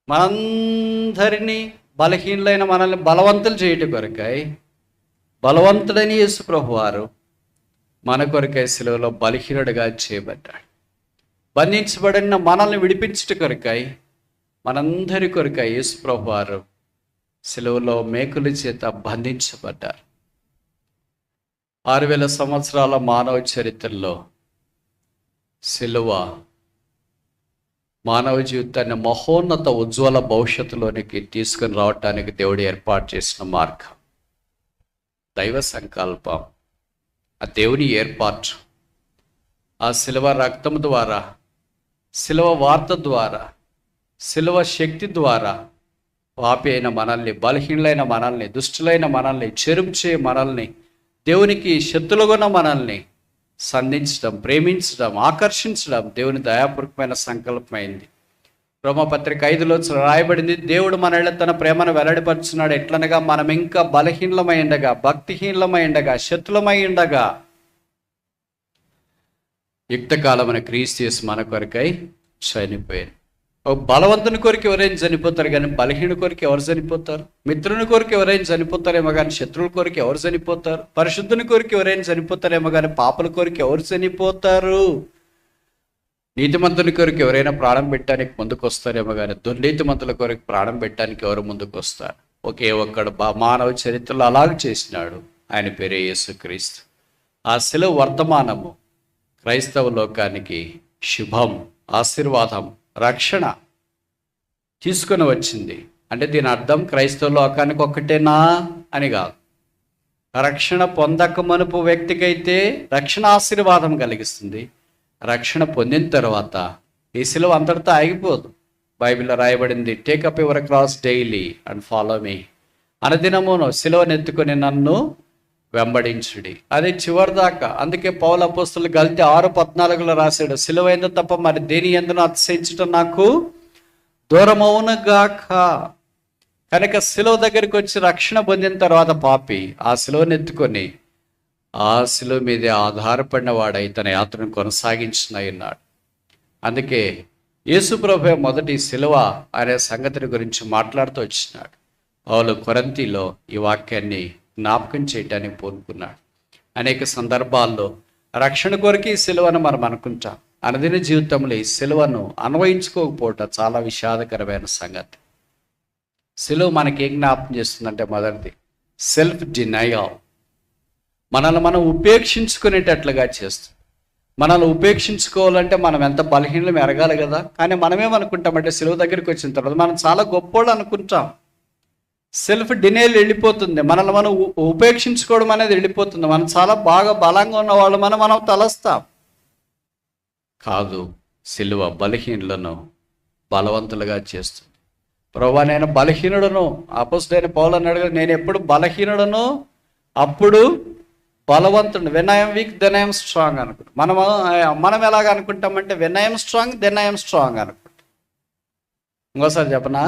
మనందరినీ బలహీనులైన మనల్ని బలవంతులు చేయటం కొరకై బలవంతుడైన యేసు ప్రభువారు మన కొరకై సిలువలో బలహీనుడిగా చేయబడ్డాడు. బంధించబడిన మనల్ని విడిపించట కొరకై మనందరి కొరకై యేసు ప్రభువారు సిలువలో మేకుల చేత బంధించబడ్డారు. 6000 సంవత్సరాల మానవ చరిత్రలో సిలువ మానవ జీవితాన్ని మహోన్నత ఉజ్వల భవిష్యత్తులోనికి తీసుకుని రావటానికి దేవుడు ఏర్పాటు చేసిన మార్గం, దైవ సంకల్పం, ఆ దేవుని ఏర్పాటు. ఆ సిలువ రక్తం ద్వారా, సిలువ వార్త ద్వారా, సిలువ శక్తి ద్వారా పాపి అయిన మనల్ని, బలహీనులైన మనల్ని, దుష్టులైన మనల్ని, చెరుపుచే మనల్ని, దేవునికి శత్రులుగా మనల్ని సంధించడం, ప్రేమించడం, ఆకర్షించడం దేవుని దయాపూర్వకమైన సంకల్పమైంది. రోమపత్రిక 5లో రాయబడింది, దేవుడు మన తన ప్రేమను వెల్లడిపరుచున్నాడు. ఎట్లనగా మనం ఇంకా బలహీనమై ఉండగా, భక్తిహీనమై ఉండగా, శత్రులమై ఉండగా యుక్తకాలమైన క్రీస్తు యేసు మన కొరకై చనిపోయాడు. ఒక బలవంతుని కొరకు ఎవరైనా చనిపోతారు కానీ బలహీన కొరకు ఎవరు చనిపోతారు? మిత్రుని కొరకు ఎవరైనా చనిపోతారేమో కానీ శత్రువుల కొరకు ఎవరు చనిపోతారు? పరిశుద్ధుని కొరకు ఎవరైనా చనిపోతారేమో కానీ పాపల కొరకు ఎవరు చనిపోతారు? నీతిమంతుని కొరకు ఎవరైనా ప్రాణం పెట్టడానికి ముందుకు వస్తారేమో కానీ దుర్నీతిమంతుల కొరకు ప్రాణం పెట్టడానికి ఎవరు ముందుకు వస్తారు? ఒకే ఒక్కడు మానవ చరిత్రలో అలాగ చేసినాడు, ఆయన పేరే యేసుక్రీస్తు. ఆ శిలువ వర్తమానము క్రైస్తవ లోకానికి శుభం, ఆశీర్వాదం, రక్షణ తీసుకొని వచ్చింది. అంటే దీని అర్థం క్రైస్తవ లోకానికి ఒక్కటేనా అని కాదు. రక్షణ పొందక మునుపు వ్యక్తికైతే రక్షణ ఆశీర్వాదం కలిగిస్తుంది. రక్షణ పొందిన తర్వాత ఈ సిలువ అంతటితో ఆగిపోదు. బైబిల్లో రాయబడింది, take up your cross daily and follow me. అనుదినమును సిలువను ఎత్తుకొని నన్ను వెంబడించుడి. అది చివరి దాకా. అందుకే పౌలు అపోస్తలులు గల్తీ 6:14 రాశాడు, సిలువైందో తప్ప మరి దేని యందును అతిశయించటం నాకు దూరమవునుగాక. కనుక సిలువ దగ్గరికి వచ్చి రక్షణ పొందిన తర్వాత పాపి ఆ సిలువను ఎత్తుకొని ఆ సిలువ మీదే ఆధారపడిన వాడై తన యాత్రను కొనసాగించినాడు. అందుకే యేసు ప్రభువే మొదటి సిలువ అనే సంగతిని గురించి మాట్లాడుతూ వచ్చినాడు. పౌలు కొరింథీలో ఈ వాక్యాన్ని జ్ఞాపకం చేయడానికి పూనుకున్నాడు. అనేక సందర్భాల్లో రక్షణ కొరకు ఈ సిలువను మనం అనుకుంటాం. అనుదిన జీవితంలో ఈ సిలువను అన్వయించుకోకపోవటం చాలా విషాదకరమైన సంగతి. సిలువ మనకి ఏం జ్ఞాపకం చేస్తుందంటే, మొదటిది సెల్ఫ్ డినయల్, మనల్ని మనం ఉపేక్షించుకునేటట్లుగా చేస్తుంది. మనల్ని ఉపేక్షించుకోవాలంటే మనం ఎంత బలహీనలు ఎరగాలి కదా. కానీ మనమేమనుకుంటామంటే సిలువ దగ్గరికి వచ్చిన తర్వాత మనం చాలా గొప్పోళ్ళు అనుకుంటాం. సెల్ఫ్ డినైల్ వెళ్ళిపోతుంది, మనల్ని మనం ఉపేక్షించుకోవడం అనేది వెళ్ళిపోతుంది. మనం చాలా బాగా బలంగా ఉన్న వాళ్ళు మనం తలస్తాం. కాదు, సిలువ బలహీనులను బలవంతులుగా చేస్తుంది. ప్రభువా నేను బలహీనుడను, అపోస్తలుడైన పౌలు అన్నాడు కదా, నేను ఎప్పుడు బలహీనుడను అప్పుడు బలవంతుడు. When I'm weak then I'm strong అనుకుంటాం. మనం ఎలాగ అనుకుంటామంటే when I'm strong then I'm strong అనుకుంటాం. ఇంకోసారి చెప్పనా,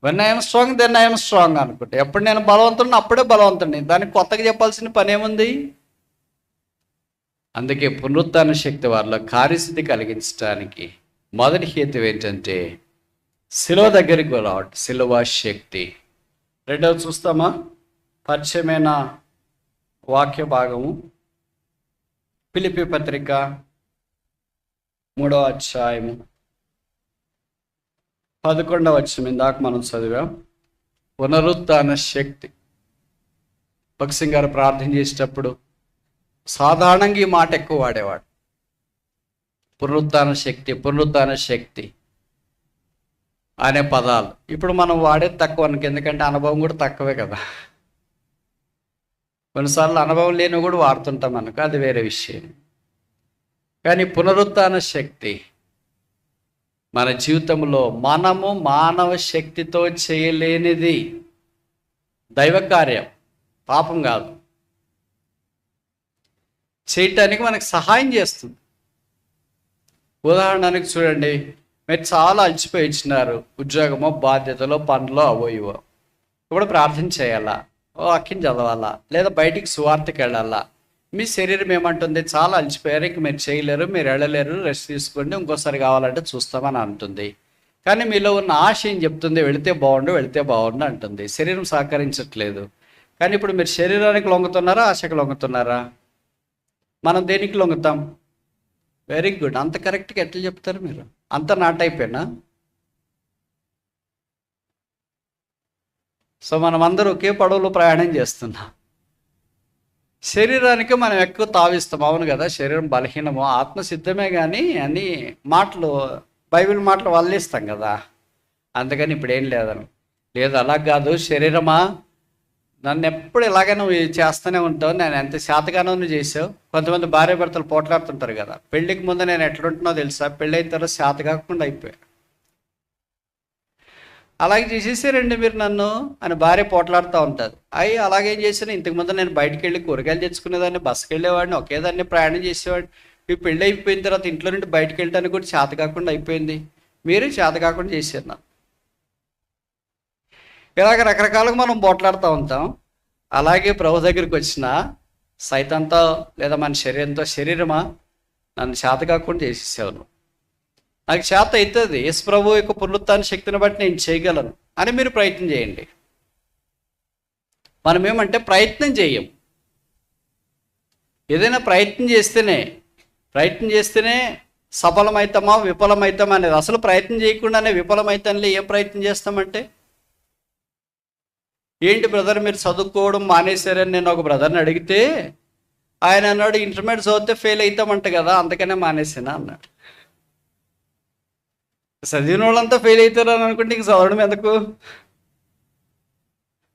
when I'm strong then I'm strong అనుకుంటా. ఎప్పుడు నేను బలవంతుడిని అప్పుడే బలవంతుడిని. దానికి కొత్తగా చెప్పాల్సిన పని ఏముంది? అందుకే పునరుత్థాన శక్తి వారిలో కార్యసిద్ధి కలిగించడానికి మొదటి హేతు ఏంటంటే సిలువ దగ్గరికి రావడం, సిలువ శక్తి. రెండవది చూస్తామా, పరిచయమైన వాక్య భాగము ఫిలిప్పీ పత్రిక 3వ అధ్యాయము 11వ వచనం ఇందాక మనం చదివాం. పునరుత్థాన శక్తి. భక్సింగ్ గారు ప్రార్థన చేసేటప్పుడు సాధారణంగా ఈ మాట ఎక్కువ వాడేవాడు, పునరుత్థాన శక్తి, పునరుత్థాన శక్తి అనే పదాలు. ఇప్పుడు మనం వాడేది తక్కువ మనకి, ఎందుకంటే అనుభవం కూడా తక్కువే కదా. కొన్నిసార్లు అనుభవం లేని కూడా వాడుతుంటాం మనకు, అది వేరే విషయం. కానీ పునరుత్థాన శక్తి మన జీవితంలో మనము మానవ శక్తితో చేయలేనిది, దైవ కార్యం, పాపం కాదు, చేయటానికి మనకు సహాయం చేస్తుంది. ఉదాహరణకి చూడండి, మీరు చాలా అలసిపోయి ఇచ్చినారు, ఉద్యోగమో బాధ్యతలో పనులో అవోయివో. ఇప్పుడు ప్రార్థన చేయాలా, వాక్యం చదవాలా, లేదా బయటికి సువార్తకి వెళ్ళాలా. మీ శరీరం ఏమంటుంది, చాలా అలసిపోయారు, ఇంక మీరు చేయలేరు, మీరు వెళ్ళలేరు, రెస్ట్ తీసుకోండి, ఇంకోసారి కావాలంటే చూస్తామని అంటుంది. కానీ మీలో ఉన్న ఆశ ఏం చెప్తుంది, వెళితే బాగుండు అంటుంది. శరీరం సహకరించట్లేదు. కానీ ఇప్పుడు మీరు శరీరానికి లొంగుతున్నారా, ఆశకు లొంగుతున్నారా? మనం దేనికి లొంగుతాం? Very good. అంత కరెక్ట్గా ఎట్లా చెప్తారు మీరు? అంత నాట్ అయిపోయినా? సో మనం అందరూ ఒకే పడవలో ప్రయాణం చేస్తున్నాం. శరీరానికి మనం ఎక్కువ తావిస్తాం, అవును కదా. శరీరం బలహీనము, ఆత్మ సిద్ధమే, కానీ అన్ని మాటలు, బైబిల్ మాటలు వల్లిస్తాం కదా. అందుకని ఇప్పుడు ఏం లేదు అలా కాదు. శరీరమా, నన్ను ఎప్పుడు ఇలాగే నువ్వు చేస్తూనే ఉంటావు, నేను ఎంత శాతగానో నువ్వు చేసావు. కొంతమంది భార్య భర్తలు పోట్లాడుతుంటారు కదా, పెళ్ళికి ముందు నేను ఎట్లుంటున్నావు తెలుసా, పెళ్ళి అయిన తర్వాత శాత కాకుండా అయిపోయా. అలాగే చేసేసారండి మీరు నన్ను అని భార్య పోట్లాడుతూ ఉంటుంది. అలాగేం చేశాను, ఇంతకుముందు నేను బయటికి వెళ్ళి కూరగాయలు తెచ్చుకునేదాన్ని, బస్సుకి వెళ్ళేవాడిని, ఒకేదాన్ని ప్రయాణం చేసేవాడిని. ఈ పెళ్ళి అయిపోయిన తర్వాత ఇంట్లో నుండి బయటికి వెళ్ళడానికి కూడా చేత కాకుండా అయిపోయింది. మీరు చేత కాకుండా చేశారు నా. ఇలాగ రకరకాలుగా మనం పోట్లాడుతూ ఉంటాం. అలాగే ప్రభు దగ్గరికి వచ్చిన సైతంతో లేదా మన శరీరంతో, శరీరమా నన్ను చేత కాకుండా చేసేసావు, నాకు చేత అవుతుంది, యేసు ప్రభు యొక్క పునరుత్థాన శక్తిని బట్టి నేను చేయగలను అని మీరు ప్రయత్నం చేయండి. మనం ఏమంటే ప్రయత్నం చేయం. ఏదైనా ప్రయత్నం చేస్తేనే సఫలమవుతామా విఫలమవుతామా అనేది. అసలు ప్రయత్నం చేయకుండానే విఫలమవుతానులే, ఏం ప్రయత్నం చేస్తామంటే, ఏంటి బ్రదర్ మీరు చదువుకోవడం మానేశారని నేను ఒక బ్రదర్ని అడిగితే ఆయన అన్నాడు, ఇంటర్మీడియట్ చదివితే ఫెయిల్ అవుతామంట కదా, అందుకనే మానేసానా అన్నాడు. చదివిన వాళ్ళంతా ఫెయిల్ అవుతారు అని అనుకుంటే ఇంక చదవడం ఎందుకు?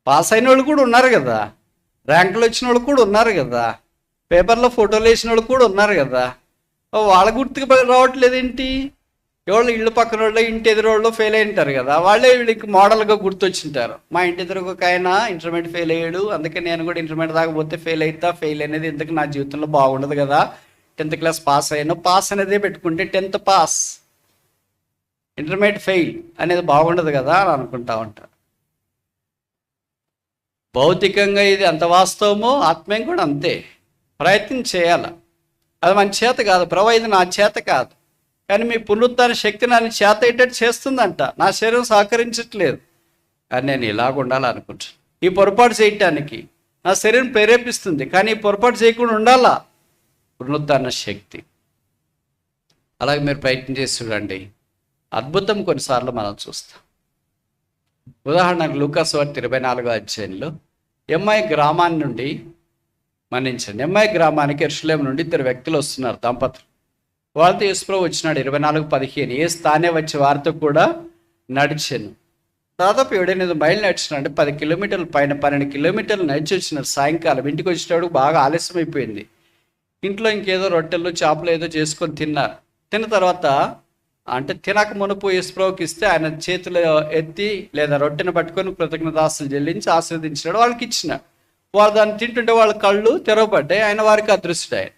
పాస్ అయిన వాళ్ళు కూడా ఉన్నారు కదా, ర్యాంకులు వచ్చిన వాళ్ళు కూడా ఉన్నారు కదా, పేపర్లో ఫోటోలు వేసిన వాళ్ళు కూడా ఉన్నారు కదా. వాళ్ళ గుర్తుకు రావట్లేదేంటి? ఎవరు ఇళ్ళు పక్కన వాళ్ళు ఇంటి ఎదురోళ్ళు ఫెయిల్ అయి ఉంటారు కదా, వాళ్ళే వీళ్ళకి మోడల్గా గుర్తొచ్చింటారు. మా ఇంటి ఎదురుకు ఒక ఆయన ఇంటర్మీడియట్ ఫెయిల్ అయ్యాడు, అందుకే నేను కూడా ఇంటర్మీడియట్ దాకా పోతే ఫెయిల్ అనేది ఎందుకు నా జీవితంలో బాగుండదు కదా, 10th క్లాస్ పాస్ అయ్యాను, పాస్ అనేదే పెట్టుకుంటే 10th పాస్, ఇంటర్మీడియట్ ఫెయిల్ అనేది బాగుండదు కదా అని అనుకుంటా ఉంటారు. భౌతికంగా ఇది ఎంత వాస్తవమో ఆత్మీయం కూడా అంతే. ప్రయత్నం చేయాల, అది మన చేత కాదు. ప్రభు ఇది నా చేత కాదు, కానీ మీ పునరుద్ధరణ శక్తి నన్ను చేత అయ్యేటట్టు చేస్తుందంట. నా శరీరం సహకరించట్లేదు, కానీ నేను ఇలాగ ఉండాలనుకుంటాను. ఈ పొరపాటు చేయటానికి నా శరీరం ప్రేరేపిస్తుంది, కానీ ఈ పొరపాటు చేయకుండా ఉండాలా పునరుద్ధరణ శక్తి. అలాగే మీరు ప్రయత్నం చేసి చూడండి, అద్భుతం కొన్నిసార్లు మనం చూస్తాం. ఉదాహరణకు లూకాసు వార్త 24వ అధ్యాయంలో ఎమ్మాయి గ్రామాన్ని నుండి మన్నించండి, ఎమ్మాయి గ్రామానికి యెరూషలేము నుండి 2 వ్యక్తులు వస్తున్నారు, దంపతులు. వాళ్ళతో యేసుప్రభువు వచ్చినాడు. 24:15 యేసు తానే వచ్చి వారితో కూడా నడిచాను. దాదాపు 7-8 మైళ్ళు నడిచినాడు. 10 కిలోమీటర్ల పైన 12 కిలోమీటర్లు నడిచి వచ్చినాడు. సాయంకాలం ఇంటికి వచ్చేటప్పుడు బాగా ఆలస్యం అయిపోయింది. ఇంట్లో ఇంకేదో రొట్టెలు చేపలు ఏదో చేసుకొని తిన్నారు. తిన్న తర్వాత అంటే తినక మునుపు యేసుప్రభువుకి ఇస్తే ఆయన చేతిలో ఎత్తి లేదా రొట్టెను పట్టుకొని కృతజ్ఞతాస్తులు చెల్లించి ఆశీర్వదించినాడు. వాళ్ళకి ఇచ్చినాడు. వాళ్ళు దాన్ని తింటుంటే వాళ్ళ కళ్ళు తెరవబడ్డాయి. ఆయన వారికి అదృష్టాయి.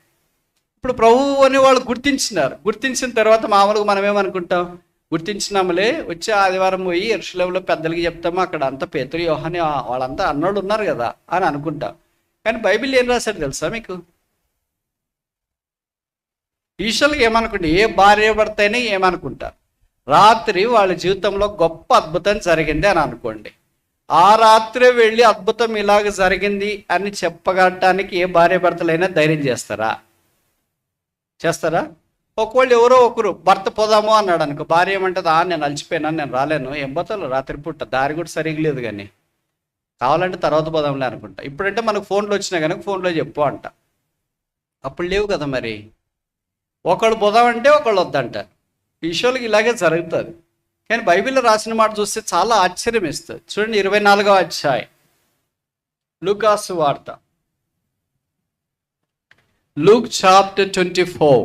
ఇప్పుడు ప్రభువు అని వాళ్ళు గుర్తించినారు. గుర్తించిన తర్వాత మామూలుగా మనం ఏమనుకుంటాం, గుర్తించినాములే, వచ్చే ఆదివారం పోయి యెరూషలేములో పెద్దలకి చెప్తాము, అక్కడ అంతా పేతురు యోహాను వాళ్ళంతా అన్నోళ్ళు ఉన్నారు కదా అని అనుకుంటాం. కానీ బైబిల్ ఏం రాశాడు తెలుసా మీకు? ఈశ్వరులకు ఏమనుకుంటే ఏ భార్య భర్త అయినా ఏమనుకుంటారు, రాత్రి వాళ్ళ జీవితంలో గొప్ప అద్భుతం జరిగింది అని అనుకోండి. ఆ రాత్రే వెళ్ళి అద్భుతం ఇలాగ జరిగింది అని చెప్పగలటానికి ఏ భార్య భర్తలైనా ధైర్యం చేస్తారా? ఒకవేళ ఎవరో ఒకరు భర్త పోదాము అన్నాడు అనుకో, భార్య ఏమంటుంది, నేను అలసిపోయినాను, నేను రాలేను, ఏం పోతాను రాత్రిపూట, దారి కూడా సరిగ్గా లేదు, కానీ కావాలంటే తర్వాత పోదాంలే అనుకుంటా. ఇప్పుడంటే మనకు ఫోన్లో వచ్చినా కనుక ఫోన్లో చెప్పు అంట. అప్పుడు లేవు కదా మరి. ఒకళ్ళు పోదామంటే ఒకళ్ళు వద్దంటారు. ఈశ్వరులకు ఇలాగే జరుగుతుంది. కానీ బైబిల్లో రాసిన మాట చూస్తే చాలా ఆశ్చర్యం ఇస్తుంది. చూడండి 24వ అధ్యాయం లూకాసు వార్త, Luke chapter 24.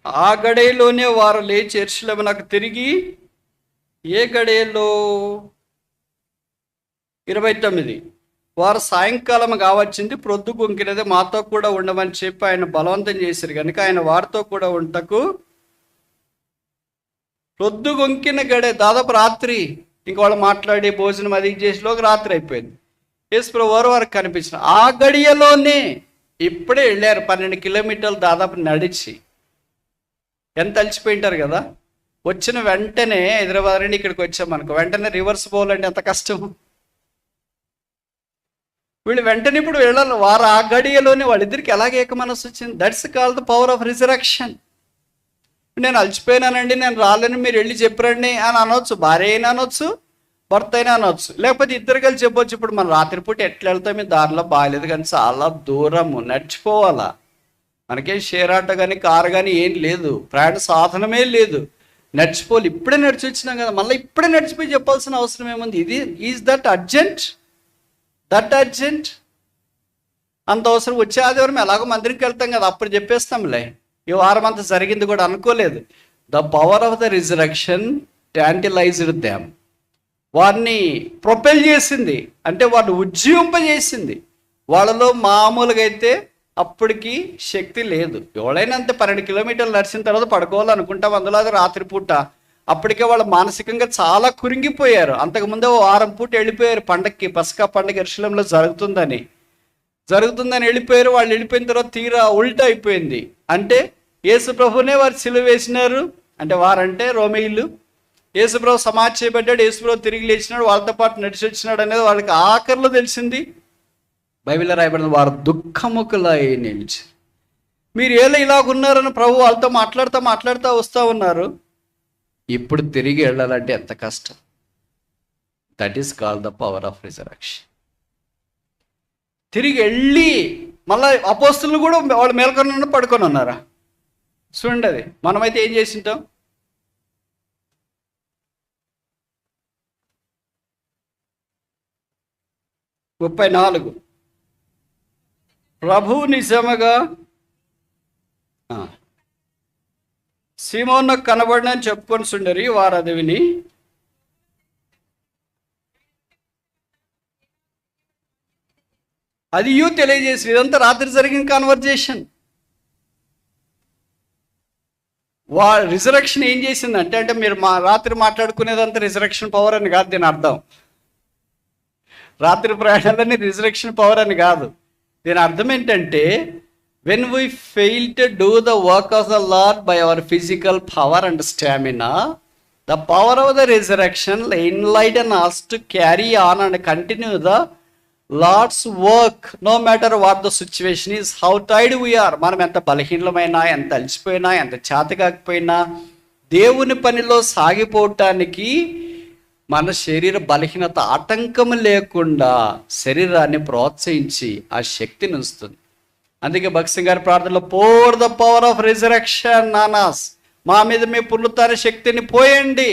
ఆ గడియలోనే వారు లేచి యెరూషలేమునకు తిరిగి, ఏ గడియలో? 29. వారు సాయంకాలం కావచ్చింది, ప్రొద్దు గుంకినది, మాతో కూడా ఉండమని చెప్పి ఆయన బలవంతం చేశారు కనుక ఆయన వారితో కూడా ఉండటకు. ప్రొద్దు గుంకిన గడే దాదాపు రాత్రి, ఇంక వాళ్ళు మాట్లాడి భోజనం అది చేసేలోకి రాత్రి అయిపోయింది. యేసుప్రభువు వారికి కనిపించిన ఆ గడియలోనే ఇప్పుడే వెళ్ళారు 12 కిలోమీటర్లు దాదాపు నడిచి. ఎంత అలసిపోయింటారు కదా. వచ్చిన వెంటనే హైదరాబాద్ నుండి ఇక్కడికి వచ్చామనుకో, వెంటనే రివర్స్ పోవాలంటే ఎంత కష్టం. వీళ్ళు వెంటనే ఇప్పుడు వెళ్ళాలి. వారు ఆ గడియలోనే వాళ్ళిద్దరికి ఎలాగే ఏక మనసు వచ్చింది. That's called the power of resurrection. నేను అలసిపోయినానండి, నేను రాలేను, మీరు వెళ్ళి చెప్పరండి అని అనొచ్చు. భార్య అయినా అనొచ్చు, భర్త అయినా అనొచ్చు, లేకపోతే ఇద్దరు కలిసి చెప్పొచ్చు. ఇప్పుడు మనం రాత్రిపూట ఎట్లా వెళ్తాం, ఈ దారిలో బాగాలేదు కానీ చాలా దూరము నడిచిపోవాలా, మనకేం షేర్ ఆటో కానీ కారు కానీ ఏం లేదు, ప్రయాణ సాధనమే లేదు, నడిచిపోవాలి. ఇప్పుడే నడిచి వచ్చినాం కదా, మళ్ళీ ఇప్పుడే నడిచిపోయి చెప్పాల్సిన అవసరం ఏముంది? ఇది ఈజ్ దట్ అర్జెంట్? అంత అవసరం? వచ్చే ఆదివారం ఎలాగో మందిరికి వెళ్తాం కదా, అప్పుడు చెప్పేస్తాంలే. ఈ వారం అంతా జరిగింది కూడా అనుకోలేదు. The power of the resurrection tantalized them. వారిని ప్రొపెల్ చేసింది, అంటే వారిని ఉజ్జీవింపజేసింది. వాళ్ళలో మామూలుగా అయితే అప్పటికి శక్తి లేదు. ఎవడైనా అంతే 12 కిలోమీటర్లు నడిచిన తర్వాత పడుకోవాలనుకుంటాం, అందులో అది రాత్రిపూట. అప్పటికే వాళ్ళు మానసికంగా చాలా కురింగిపోయారు. అంతకుముందే వారం పూట వెళ్ళిపోయారు పండక్కి, పస్కా పండగ యెరూషలేములో జరుగుతుందని వెళ్ళిపోయారు. వాళ్ళు వెళ్ళిపోయిన తర్వాత తీరా ఉల్టా అయిపోయింది. అంటే యేసు ప్రభునే వారు సిలువ వేసినారు, అంటే వారంటే రోమీయులు. యేసు ప్రభు సమాధి చేయబడ్డాడు, యేసు ప్రభు తిరిగి లేచినాడు, వాళ్ళతో పాటు నడిచి వచ్చినాడు అనేది వాళ్ళకి ఆఖరిలో తెలిసింది. బైబిల్లో రాయబడింది, వారు దుఃఖముఖులై నిలిచి. మీరు ఏలా ఇలాగున్నారని ప్రభు వాళ్ళతో మాట్లాడుతూ వస్తూ ఉన్నారు. ఇప్పుడు తిరిగి వెళ్ళాలంటే ఎంత కష్టం. That is called the power of resurrection. తిరిగి వెళ్ళి మళ్ళీ అపోస్తులు కూడా వాళ్ళు మేల్కొని పడుకొని ఉన్నారా? చూడండి, అది మనమైతే ఏం చేసింటాం? 34. ప్రభు నిజముగా సీమోనుకు కనబడినని చెప్పుకొని సుండరి, వారు అది విని అది తెలియజేసి, ఇదంతా రాత్రి జరిగిన కాన్వర్జేషన్. రిజరక్షన్ ఏం చేసిందంటే, అంటే మీరు రాత్రి మాట్లాడుకునేదంతా రిజరక్షన్ పవర్ అని కాదు దీని అర్థం. రాత్రి ప్రయాణాలన్నీ రిజరక్షన్ పవర్ అని కాదు. దీని అర్థం ఏంటంటే, when we fail to do the work of the lord by our physical power and stamina, the power of the resurrection enlighten us to carry on and continue the Lord's work no matter what the situation is, how tired we are. మనం ఎంత బలహీనమైనా, ఎంత అలసిపోయినా, ఎంత చేతకాకపోయినా దేవుని పనిలో సాగిపోవటానికి మన శరీర బలహీనత ఆటంకం లేకుండా శరీరాన్ని ప్రోత్సహించి ఆ శక్తిని ఉంచుతుంది. అందుకే భక్సింగ్ గారి ప్రార్థనలో, pour the power of resurrection నానాస్, మా మీద మీ పునరుత్థాన శక్తిని పోయండి.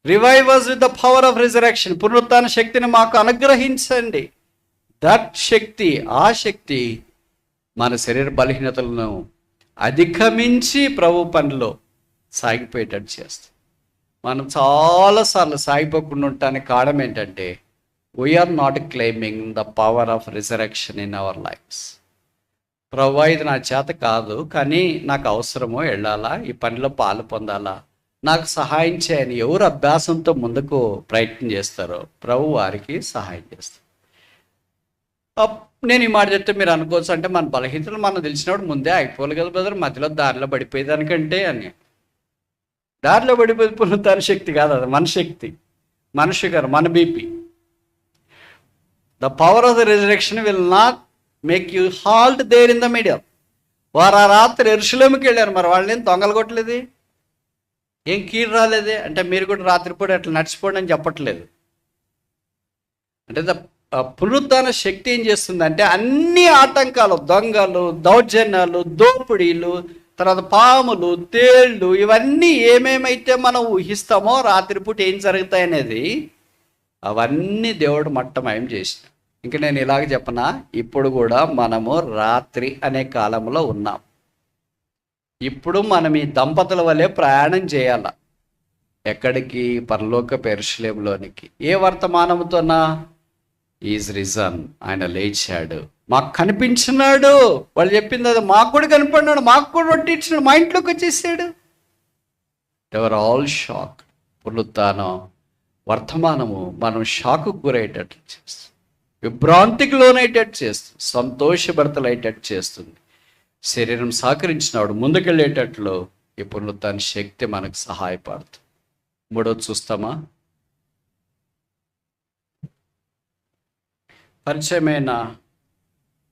Revive us with the power of resurrection, పునరుత్థాన శక్తిని మాకు అనుగ్రహించండి. దట్ శక్తి, ఆ శక్తి మన శరీర బలహీనతలను అధిగమించి ప్రభు పనిలో సాగిపోయేటట్టు చేస్తుంది. మనం చాలాసార్లు సాగిపోకుండా ఉండటానికి కారణం ఏంటంటే, we're not claiming the power of resurrection in our lives. ప్రభు ఇది నా చేత కాదు, కానీ నాకు అవసరమో, వెళ్ళాలా, ఈ పనిలో పాలు పొందాలా, నాకు సహాయం చేయని ఎవరు అభ్యాసంతో ముందుకు ప్రయత్నం చేస్తారో ప్రభు వారికి సహాయం చేస్తారు. నేను ఈ మాట చెప్తే మీరు అనుకోవచ్చు, అంటే మన బలహీనతలు మనం తెలిసినప్పుడు ముందే అయిపోవాలి కదా బ్రదర్, మధ్యలో దారిలో పడిపోయేదానికంటే అని. దారిలో పడిపోయి పునరుత్థాన శక్తి కాదు, అది మన శక్తి, మన షుగర్, మన BP. The power of the resurrection will not make you halt there in the middle. వారు ఆ రాత్రి యెరూషలేముకి వెళ్ళారు, మరి వాళ్ళని ఏం దొంగలు కొట్టలేదు, ఏం కీడు రాలేదే. అంటే మీరు కూడా రాత్రిపూట అట్లా నడిచిపోండి అని చెప్పట్లేదు. అంటే పునరుత్థాన శక్తి ఏం చేస్తుందంటే, అన్ని ఆటంకాలు, దొంగలు, దౌర్జన్యాలు, దోపిడీలు, తర్వాత పాములు, తేళ్ళు, ఇవన్నీ ఏమేమైతే మనం ఊహిస్తామో రాత్రిపూట ఏం జరుగుతాయి అనేది, అవన్నీ దేవుడు మట్టమయం చేసిన. ఇంక నేను ఇలాగ చెప్పనా, ఇప్పుడు కూడా మనము రాత్రి అనే కాలంలో ఉన్నాం. ఇప్పుడు మనం ఈ దంపతుల వలె ప్రయాణం చేయాల. ఎక్కడికి? పరలోకపు యెరూషలేములోనికి. ఏ వర్తమానంతోనా? ఈజ్ రిజన్, ఆయన లేచాడు, మాకు కనిపించినాడు. వాళ్ళు చెప్పింది అది, మాకు కూడా కనిపడినాడు, మాకు కూడా రొట్టించినాడు, మా ఇంట్లోకి వచ్చేసాడు. Ever all shock. పునరుత్థానం వర్తమానము మనం షాకు గురయ్యేటట్లు చేస్తుంది, విభ్రాంతికి లోనయ్యేటట్టు చేస్తుంది, సంతోషభరితలయ్యేటట్టు చేస్తుంది. శరీరం సహకరించినవాడు ముందుకెళ్ళేటట్లు ఈ పునరుత్థాన శక్తి మనకు సహాయపడుతుంది. మూడోది చూస్తామా? పరిచయమైన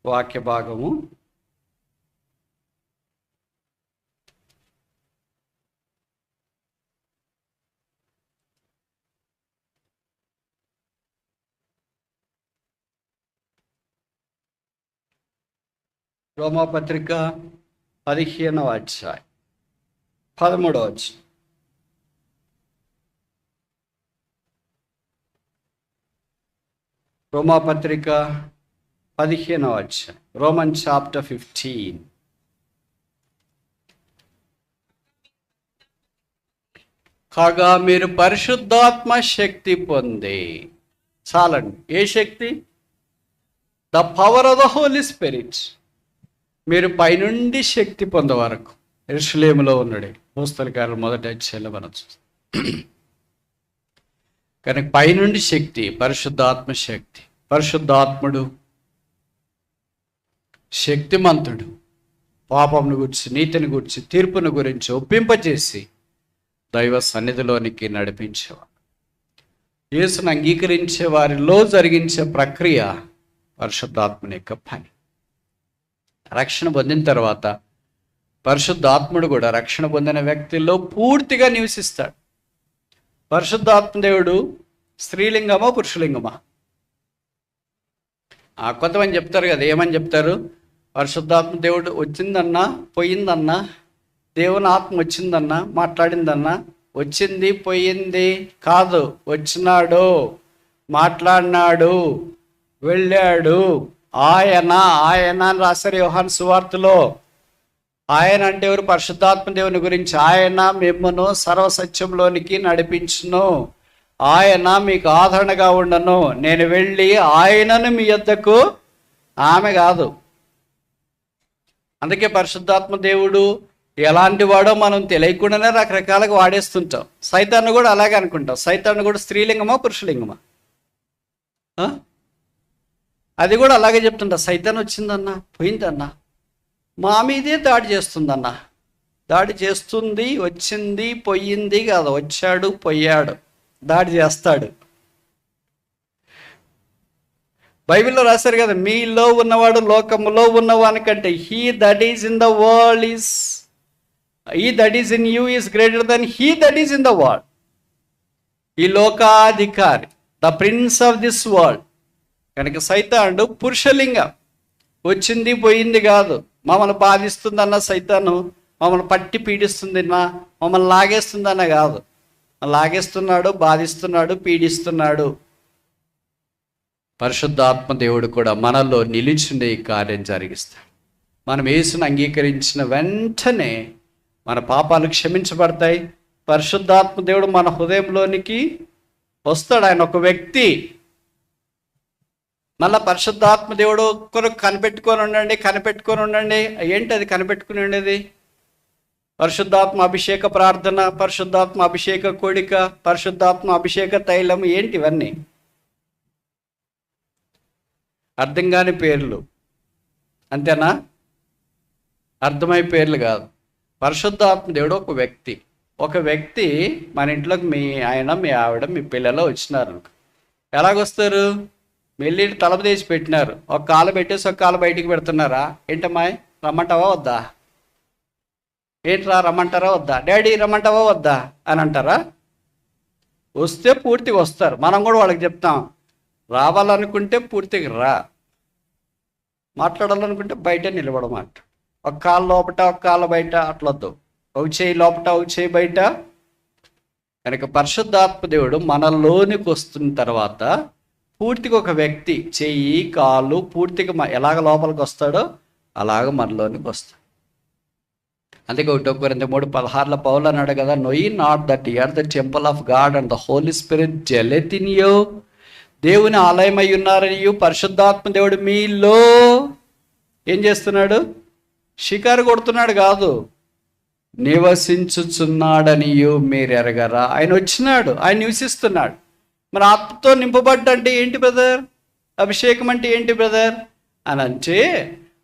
వాక్య భాగము రోమాపత్రిక 15వ అధ్యాయం 13వ వచనం. రోమాపత్రిక 15వ అధ్యాయం, రోమన్ చాప్టర్ 15. కాగా మీరు పరిశుద్ధాత్మ శక్తి పొంది. చాలండి. ఏ శక్తి? The power of the Holy Spirit. మీరు పైనుండి శక్తి పొందే వరకు యెరూషలేములో ఉన్నాడు. అపోస్తలుల కార్యాలు 1వ అధ్యాయంలో మనం చూస్తాం. కనుక పైనుండి శక్తి, పరిశుద్ధాత్మ శక్తి. పరిశుద్ధాత్ముడు శక్తిమంతుడు, పాపమును గురించి, నీతిని గురించి, తీర్పును గురించి ఒప్పింపజేసి దైవ సన్నిధిలోనికి నడిపించేవాడు. యేసును అంగీకరించే వారిలో జరిగించే ప్రక్రియ పరిశుద్ధాత్మని యొక్క పని. రక్షణ పొందిన తర్వాత పరిశుద్ధాత్ముడు కూడా రక్షణ పొందిన వ్యక్తుల్లో పూర్తిగా నివసిస్తాడు. పరిశుద్ధాత్మ దేవుడు స్త్రీలింగమా పురుషలింగమా? కొంతమంది చెప్తారు కదా, ఏమని చెప్తారు? పరిశుద్ధాత్మ దేవుడు వచ్చిందన్నా, పోయిందన్నా, దేవుని ఆత్మ వచ్చిందన్నా, మాట్లాడిందన్నా. వచ్చింది పోయింది కాదు, వచ్చినాడు, మాట్లాడినాడు, వెళ్ళాడు. ఆయన ఆయన అని రాశారు యోహాను సువార్తలో. ఆయన అంటే ఎవరు? పరిశుద్ధాత్మ దేవుని గురించి. ఆయన మిమ్మును సర్వసత్యంలోనికి నడిపించును, ఆయన మీకు ఆదరణగా ఉండను, నేను వెళ్ళి ఆయనను మీ యొద్దకు. ఆమె కాదు. అందుకే పరిశుద్ధాత్మ దేవుడు ఎలాంటి వాడో మనం తెలియకుండానే రకరకాలుగా వాడేస్తుంటాం. సైతాన్ని కూడా అలాగే అనుకుంటాం. సైతాన్ని కూడా స్త్రీలింగమా పురుషలింగమా? అది కూడా అలాగే చెప్తుంటా. సైతాన్ వచ్చిందన్నా, పోయిందన్నా, మా మీదే దాడి చేస్తుందన్నా. దాడి చేస్తుంది, వచ్చింది, పోయింది కాదు, వచ్చాడు, పోయాడు, దాడి చేస్తాడు. బైబిల్లో రాశారు కదా, మీలో ఉన్నవాడు లోకములో ఉన్నవానికంటే he that is in the world is he that is in you is greater than he that is in the world. ఈ లోకాధికారి, the prince of this world. కనుక సైతానుడు పురుషలింగం. వచ్చింది పోయింది కాదు. మమ్మల్ని బాధిస్తుందన్న సైతాను మమ్మల్ని పట్టి పీడిస్తుందన్నా, మమ్మల్ని లాగేస్తుందన్న కాదు. లాగేస్తున్నాడు, బాధిస్తున్నాడు, పీడిస్తున్నాడు. పరిశుద్ధాత్మ దేవుడు కూడా మనలో నిలిచిండే ఈ కార్యం జరిగిస్తాడు. మనం యేసును అంగీకరించిన వెంటనే మన పాపాలు క్షమించబడతాయి. పరిశుద్ధాత్మ దేవుడు మన హృదయంలోనికి వస్తాడు. ఆయన ఒక వ్యక్తి. మళ్ళీ పరిశుద్ధాత్మ దేవుడు కొరకు కనిపెట్టుకొని ఉండండి. ఏంటి అది కనిపెట్టుకుని ఉండేది? పరిశుద్ధాత్మ అభిషేక ప్రార్థన, పరిశుద్ధాత్మ అభిషేక కోడిక, పరిశుద్ధాత్మ అభిషేక తైలం. ఏంటి ఇవన్నీ? అర్థం కాని పేర్లు, అంతేనా? అర్థమై పేర్లు కాదు. పరిశుద్ధాత్మ దేవుడు ఒక వ్యక్తి మన ఇంట్లోకి మీ ఆయన, మీ ఆవిడ, మీ పిల్లలు వచ్చినారు. ఎలాగొస్తారు? వెళ్ళి తలుపు తీసి పెట్టినారు. ఒక కాలు పెట్టేసి ఒక కాలు బయటికి పెడుతున్నారా? ఏంటమ్మాయి రమ్మంటావా వద్దా? ఏంట్రా రమ్మంటారా వద్దా? డాడీ రమ్మంటావా వద్దా అని అంటారా? వస్తే పూర్తిగా వస్తారు. మనం కూడా వాళ్ళకి చెప్తాం, రావాలనుకుంటే పూర్తిగా రా, మాట్లాడాలనుకుంటే బయట నిలబడమాట. ఒక కాలు లోపట ఒక కాలు బయట అట్లొద్దు. ఒక చేయి లోపట ఒక చేయి బయట. కనుక పరిశుద్ధాత్మ దేవుడు మనలోనికి వస్తున్న తర్వాత పూర్తిగా ఒక వ్యక్తి చెయ్యి కాలు పూర్తిగా ఎలాగ లోపలికి వస్తాడో అలాగ మనలోనికి వస్తాడు. అందుకే 1 కొరింథీ 3:16 పౌలు అన్నాడు కదా, know ye not that you are the temple of God and the Holy Spirit dwelleth in you. దేవుని ఆలయమై ఉన్నారని పరిశుద్ధాత్మ దేవుడు మీలో ఏం చేస్తున్నాడు? షికారు కొడుతున్నాడు కాదు, నివసించుచున్నాడని మీరు ఎరగరా? ఆయన వచ్చినాడు, ఆయన నివసిస్తున్నాడు. మరి ఆత్మతో నింపబడ్డంటే ఏంటి బ్రదర్? అభిషేకం అంటే ఏంటి బ్రదర్ అని అంటే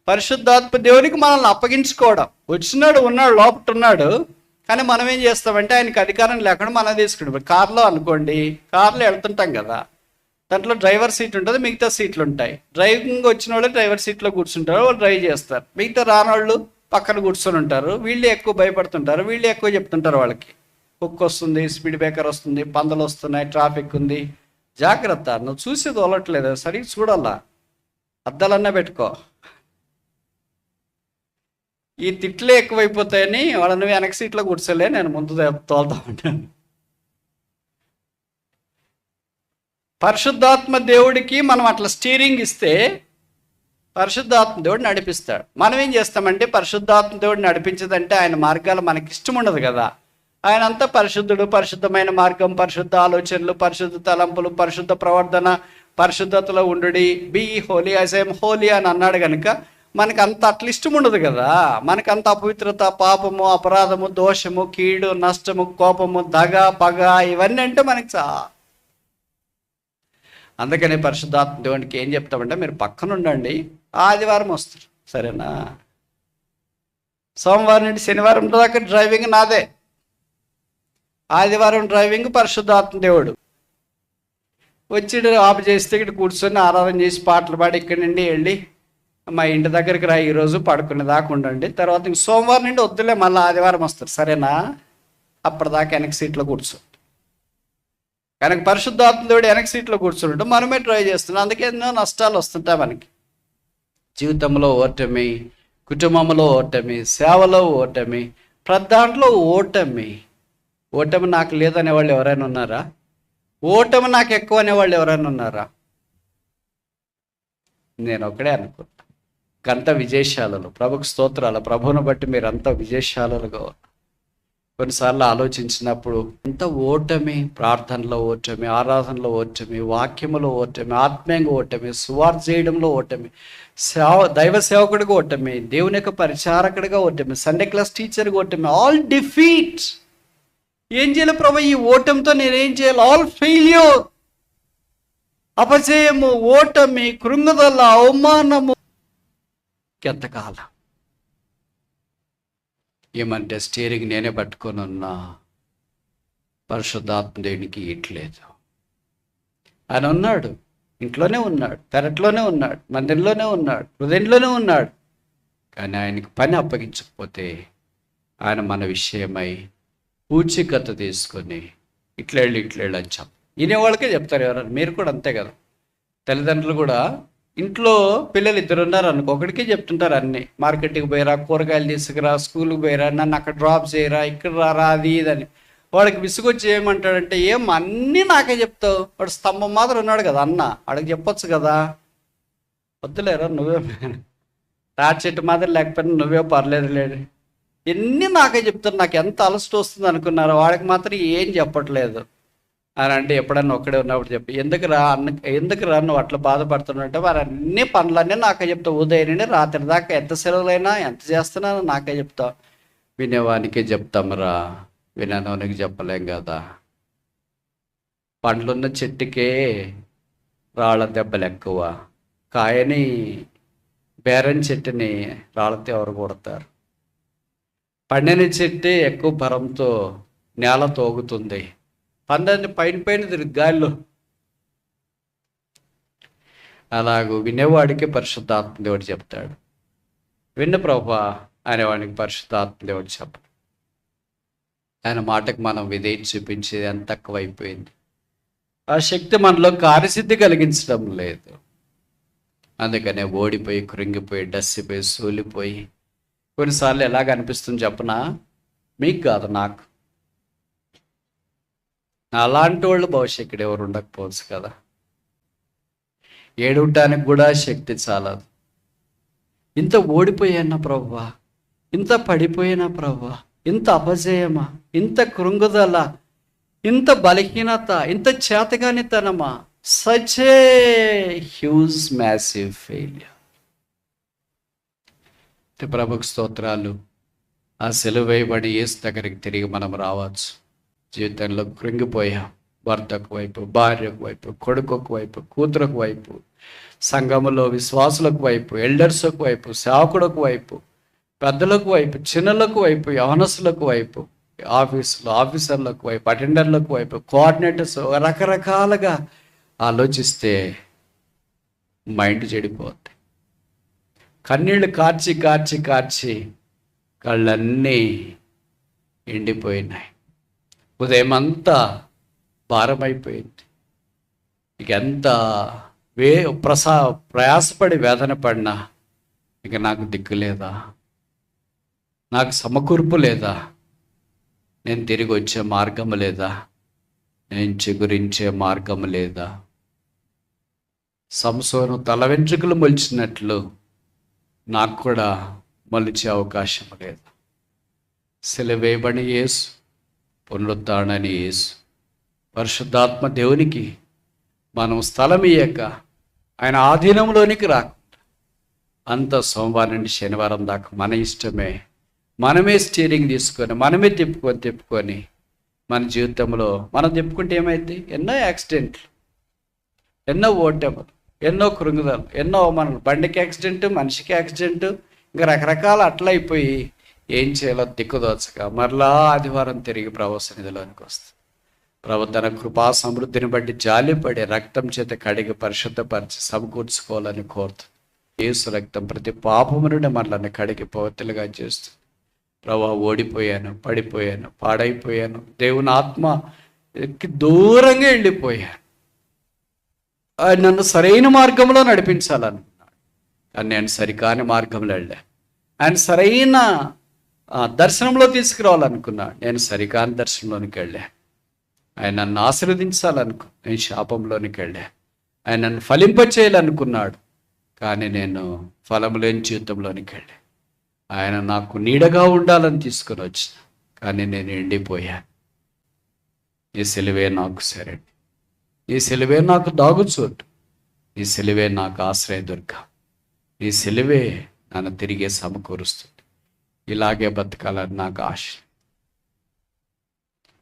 పరిశుద్ధాత్మ దేవునికి మనల్ని అప్పగించుకోవడం. వచ్చినాడు, ఉన్నాడు, లోపల ఉన్నాడు. కానీ మనం ఏం చేస్తామంటే ఆయనకి అధికారం లేకుండా మనం తీసుకుంటాం. కార్లో అనుకోండి, కార్లో వెళ్తుంటాం కదా, దాంట్లో డ్రైవర్ సీట్ ఉంటుంది, మిగతా సీట్లు ఉంటాయి. డ్రైవింగ్ వచ్చిన వాళ్ళు డ్రైవర్ సీట్లో కూర్చుంటారు, వాళ్ళు డ్రైవ్ చేస్తారు. మిగతా రానోళ్ళు పక్కన కూర్చొని ఉంటారు. వీళ్ళు ఎక్కువ భయపడుతుంటారు, వీళ్ళు ఎక్కువ చెప్తుంటారు వాళ్ళకి, కుక్క వస్తుంది, స్పీడ్ బ్రేకర్ వస్తుంది, పందలు వస్తున్నాయి, ట్రాఫిక్ ఉంది, జాగ్రత్త, నువ్వు చూసేది వదలట్లేదు, సరిగ్గా చూడాలా, అద్దాలన్నా పెట్టుకో. ఈ తిట్లే ఎక్కువైపోతాయని వాళ్ళని వెనక సీట్లో కూర్చోలే, నేను ముందు తోలుతా ఉంటాను. పరిశుద్ధాత్మ దేవుడికి మనం అట్లా స్టీరింగ్ ఇస్తే పరిశుద్ధాత్మ దేవుడు నడిపిస్తాడు. మనం ఏం చేస్తామంటే పరిశుద్ధాత్మ దేవుడు నడిపించదంటే ఆయన మార్గాలు మనకి ఇష్టం ఉండదు కదా. ఆయన అంతా పరిశుద్ధుడు, పరిశుద్ధమైన మార్గం, పరిశుద్ధ ఆలోచనలు, పరిశుద్ధ తలంపులు, పరిశుద్ధ ప్రవర్తన, పరిశుద్ధతలో ఉండుడి, be holy as I'm holy అని అన్నాడు. కనుక మనకు అంత అట్లా ఇష్టం ఉండదు కదా. మనకంత అపవిత్రత, పాపము, అపరాధము, దోషము, కీడు, నష్టము, కోపము, దగ, పగ ఇవన్నీ అంటే మనకి అందుకని పరిశుద్ధాత్మ దేవునికి ఏం చెప్తామంటే మీరు పక్కన ఉండండి, ఆదివారం వస్తారు, సరేనా? సోమవారం నుండి శనివారం దాకా డ్రైవింగ్ నాదే, ఆదివారం డ్రైవింగ్ పరిశుద్ధాత్మ దేవుడు. వచ్చి ఆపు చేస్తే ఇక్కడ కూర్చొని ఆరాధన చేసి పాటలు పాడి ఇక్కడి నుండి వెళ్ళి మా ఇంటి దగ్గరికి రా, ఈరోజు పడుకునే దాకా ఉండండి, తర్వాత ఇంక సోమవారం నుండి వద్దులే మళ్ళీ ఆదివారం వస్తారు, సరేనా? అప్పటిదాకా వెనక సీట్లో కూర్చో. కనుక పరిశుద్ధాత్మ దేవుడు వెనక సీట్లో కూర్చుంటే మనమే ట్రై చేస్తున్నాం. అందుకే ఎన్నో నష్టాలు వస్తుంటాయి మనకి. జీవితంలో ఓటమి, కుటుంబంలో ఓటమి, సేవలో ఓటమి, ప్రతి దాంట్లో ఓటమి. ఓటమి నాకు లేదనే వాళ్ళు ఎవరైనా ఉన్నారా? ఓటమి నాకు ఎక్కువ అనేవాళ్ళు ఎవరైనా ఉన్నారా? నేను ఒకడే అనుకున్నా. అంత విజయశాలలు, ప్రభుకు స్తోత్రాలు. ప్రభువును బట్టి మీరంతా విజయశాలలుగా ఉన్నారు. కొన్నిసార్లు ఆలోచించినప్పుడు ఎంత ఓటమి, ప్రార్థనలో ఓటమి, ఆరాధనలో ఓటమి, వాక్యములో ఓటమి, ఆత్మీయంగా ఓటమి, సువార్త చేయడంలో ఓటమి, దైవ సేవకుడిగా ఓటమి, దేవుని యొక్క పరిచారకుడిగా ఓటమి, సండే క్లాస్ టీచర్గా ఓటమి, ఆల్ డిఫీట్. ఏం చేయాలి ప్రభు ఈ ఓటమితో నేనేం చేయాలి? ఆల్ ఫెయిల్యూర్, అపజయము, ఓటమి, కృంగుదల, అవమానము. ఎంతకాలం ఏమంటే స్టీరింగ్ నేనే పట్టుకొని ఉన్నా, పరిశుద్ధాత్మ దేవునికి ఇట్లేదు. ఆయన ఉన్నాడు, ఇంట్లోనే ఉన్నాడు, పెరట్లోనే ఉన్నాడు, మందిరంలోనే ఉన్నాడు, హృదయంలోనే ఉన్నాడు. కానీ ఆయనకి పని అప్పగించకపోతే ఆయన మన విషయమై పూచికత్తు తీసుకొని ఇట్లేళ్ళు అని చెప్ప వినేవాళ్ళకే చెప్తారు. ఎవరన్నా మీరు కూడా అంతే కదా. తల్లిదండ్రులు కూడా ఇంట్లో పిల్లలు 2 ఉన్నారు అనుకో, ఒకడికే చెప్తుంటారు అన్నీ. మార్కెట్కి పోయిరా, కూరగాయలు తీసుకురా, స్కూల్కి పోయిరా, నన్ను అక్కడ డ్రాప్ చేయరా, ఇక్కడ రారా, అది ఇదని. వాడికి విసుగొచ్చి ఏమంటాడంటే, ఏం అన్నీ నాకే చెప్తావు? వాడు స్తంభం మాత్రం ఉన్నాడు కదా అన్న, వాడికి చెప్పొచ్చు కదా. వద్దులేరా నువ్వే, తాటి చెట్టు మాత్రం లేకపోయినా నువ్వే పర్లేదు లేడు, ఎన్ని నాకే చెప్తారు, నాకు ఎంత అలసట వస్తుంది అనుకున్నారు, వాడికి మాత్రం ఏం చెప్పట్లేదు అని. అంటే ఎప్పుడన్నా ఒక్కడే ఉన్నప్పుడు చెప్పి, ఎందుకురా నువ్వు అట్లా బాధపడుతున్నట్టే, వారు అన్ని పనులన్నీ నాకే చెప్తావు, ఉదయం నుండి రాత్రి దాకా ఎంత సెలవులైనా ఎంత చేస్తున్నానో నాకే చెప్తావు. వినేవానికే చెప్తాంరా, విననోనికి చెప్పలేం కదా. పండ్లున్న చెట్టుకే రాళ్ళ దెబ్బలు ఎక్కువ, కాయని బేరం చెట్టుని రాళ్ళతో ఎవరు కొడతారు? పండిన చెట్టు ఎక్కువ బరంతో నేల తోగుతుంది, పందని పైన తిరిగి గాల్లో. అలాగూ వినేవాడికి పరిశుద్ధాత్మ దేవుడు చెప్తాడు. విన్న ప్రభా అనేవాడికి పరిశుద్ధాత్మ దేవుడు చెప్పడు. ఆయన మాటకు మనం విధేయత చూపించేది ఎంత తక్కువైపోయింది. ఆ శక్తి మనలో కార్యసిద్ధి కలిగించడం లేదు. అందుకనే ఓడిపోయి, కృంగిపోయి, డస్సిపోయి, సూలిపోయి, కొన్నిసార్లు ఎలాగ అనిపిస్తుంది చెప్పనా? మీకు కాదు, నాకు. అలాంటి వాళ్ళు బహుశా ఇక్కడ ఎవరు ఉండకపోవచ్చు కదా. ఏడవటానికి కూడా శక్తి చాలదు. ఇంత ఓడిపోయానా ప్రభువా, ఇంత పడిపోయినా ప్రభువా, ఇంత అపజయమా, ఇంత కృంగుదల, ఇంత బలహీనత, ఇంత చేతగానితనమా, such a huge massive failure. ప్రభుకు స్తోత్రాలు. ఆ సెలవు వేయబడి యేసు దగ్గరికి తిరిగి మనం రావచ్చు. జీవితంలో కృంగిపోయాం. భర్తకు వైపు, భార్యకు వైపు, కొడుకు వైపు, కూతురుకు వైపు, సంఘములో విశ్వాసులకు వైపు, ఎల్డర్స్కు వైపు, సేవకులకు వైపు, పెద్దలకు వైపు, చిన్నలకు వైపు, యవనస్తులకు వైపు, ఆఫీసర్లకు వైపు, అటెండర్లకు వైపు, కోఆర్డినేటర్స్, రకరకాలుగా ఆలోచిస్తే మైండ్ చెడిపోద్ది. కన్నీళ్ళు కార్చి కార్చి కార్చి కళ్ళన్నీ ఎండిపోయినాయి. ఉదయం అంతా భారమైపోయింది. ఇక ఎంత ప్రయాసపడి వేదన పడినా ఇక నాకు దిక్కు లేదా, నాకు సమకూర్పు లేదా, నేను తిరిగి వచ్చే మార్గం లేదా, నేను చిగురించే మార్గం లేదా. సంసోను తల వెంట్రుకలు మొలిచినట్లు నాకు కూడా మొలిచే అవకాశం లేదు. సిలువేయబడిన యేసు, పునరుద్ధారణని యేసు, పరిశుద్ధాత్మ దేవునికి మనం స్థలం ఇయ్యక ఆయన ఆధీనంలోనికి రాకుండా అంత సోమవారం నుండి శనివారం దాకా మన ఇష్టమే, మనమే స్టీరింగ్ తీసుకొని, మనమే తిప్పుకొని మన జీవితంలో మనం తిప్పుకుంటే ఏమైంది? ఎన్నో యాక్సిడెంట్లు, ఎన్నో ఓటములు, ఎన్నో కృంగుదలు, ఎన్నో అవమానాలు. బండికి యాక్సిడెంట్, మనిషికి యాక్సిడెంట్, ఇంకా రకరకాల అట్లయిపోయి ఏం చేయాలో దిక్కుదోచక మరలా ఆదివారం తిరిగి ప్రభు సన్నిధిలోనికి వస్తుంది. ప్రభు తన కృపా సమృద్ధిని బట్టి జాలిపడి రక్తం చేత కడిగి పరిశుద్ధపరిచి సమకూర్చుకోవాలని కోరుతుంది. యేసు రక్తం ప్రతి పాపము నుండి మనల్ని కడిగి పవిత్రులుగా చేస్తుంది. ప్రభు ఓడిపోయాను, పడిపోయాను, పాడైపోయాను, దేవుని ఆత్మకి దూరంగా వెళ్ళిపోయాను, ఆయన నన్ను సరైన మార్గంలో నడిపించాలనుకున్నాడు. కానీ నేను సరికాని మార్గంలో వెళ్ళా. ఆయన సరైన దర్శనంలో తీసుకురావాలనుకున్నాడు, నేను సరికాని దర్శనంలోనికి వెళ్ళా. ఆయన నన్ను ఆశీర్వదించాలనుకు, నేను శాపంలోనికి వెళ్ళా. ఆయన నన్ను ఫలింపచేయాలనుకున్నాడు, కానీ నేను ఫలం లేని జీవితంలోనికి వెళ్ళి ఆయన నాకు నీడగా ఉండాలని తీసుకొని వచ్చిన, కానీ నేను ఎండిపోయాను. ఈ సిలువే నాకు శరణ్యం, ఈ సిలువే నాకు దాగుచోటు, ఈ సిలువే నాకు ఆశ్రయదుర్గం, ఈ సిలువే నన్ను తిరిగే సమకూరుస్తుంది. ఇలాగే బతకాలని నాకు ఆశ,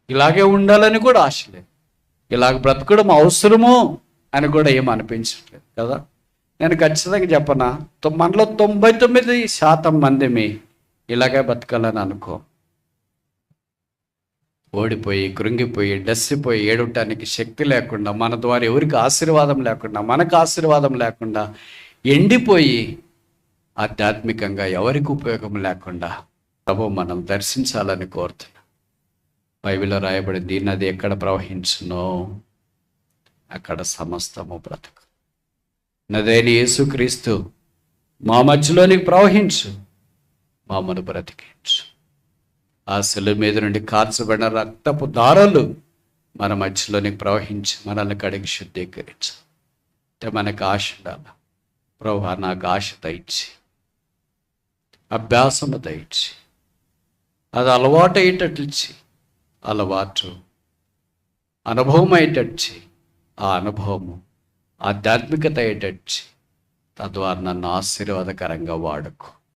ఇలాగే ఉండాలని కూడా ఆశ లేదు. ఇలాగ బ్రతకడం అవసరమో అని కూడా ఏం అనిపించట్లేదు కదా. నేను ఖచ్చితంగా చెప్పనా, మనలో 99% మందిమి ఇలాగే బతకాలని అనుకో. ఓడిపోయి, కృంగిపోయి, డస్సిపోయి, ఏడవటానికి శక్తి లేకుండా, మన ద్వారా ఎవరికి ఆశీర్వాదం లేకుండా, మనకు ఆశీర్వాదం లేకుండా, ఎండిపోయి ఆధ్యాత్మికంగా ఎవరికి ఉపయోగం లేకుండా ప్రభు మనం దర్శించాలని కోరుతున్నా. బైబిల్లో రాయబడింది, నది ఎక్కడ ప్రవహించునో అక్కడ సమస్తము బ్రతుకు. నదైన యేసుక్రీస్తు మా మధ్యలోనికి ప్రవహించు, మామను బ్రతికించు. ఆ శిలువ మీద నుండి కార్చబడిన రక్తపు దారాలు మన మధ్యలోనికి ప్రవహించి మనల్ని కడిగి శుద్ధీకరించు. అంటే మనకు ఆశ ఉండాలి. ప్రభువా నాకు ఆశ దయచి, అభ్యాసము దయచి, అది అలవాటు అయ్యేటట్లుచి, అలవాటు అనుభవం అయ్యేటట్చి, ఆ అనుభవము ఆధ్యాత్మికత అయ్యేటట్చి, తద్వారా నన్ను ఆశీర్వాదకరంగా వాడుకో.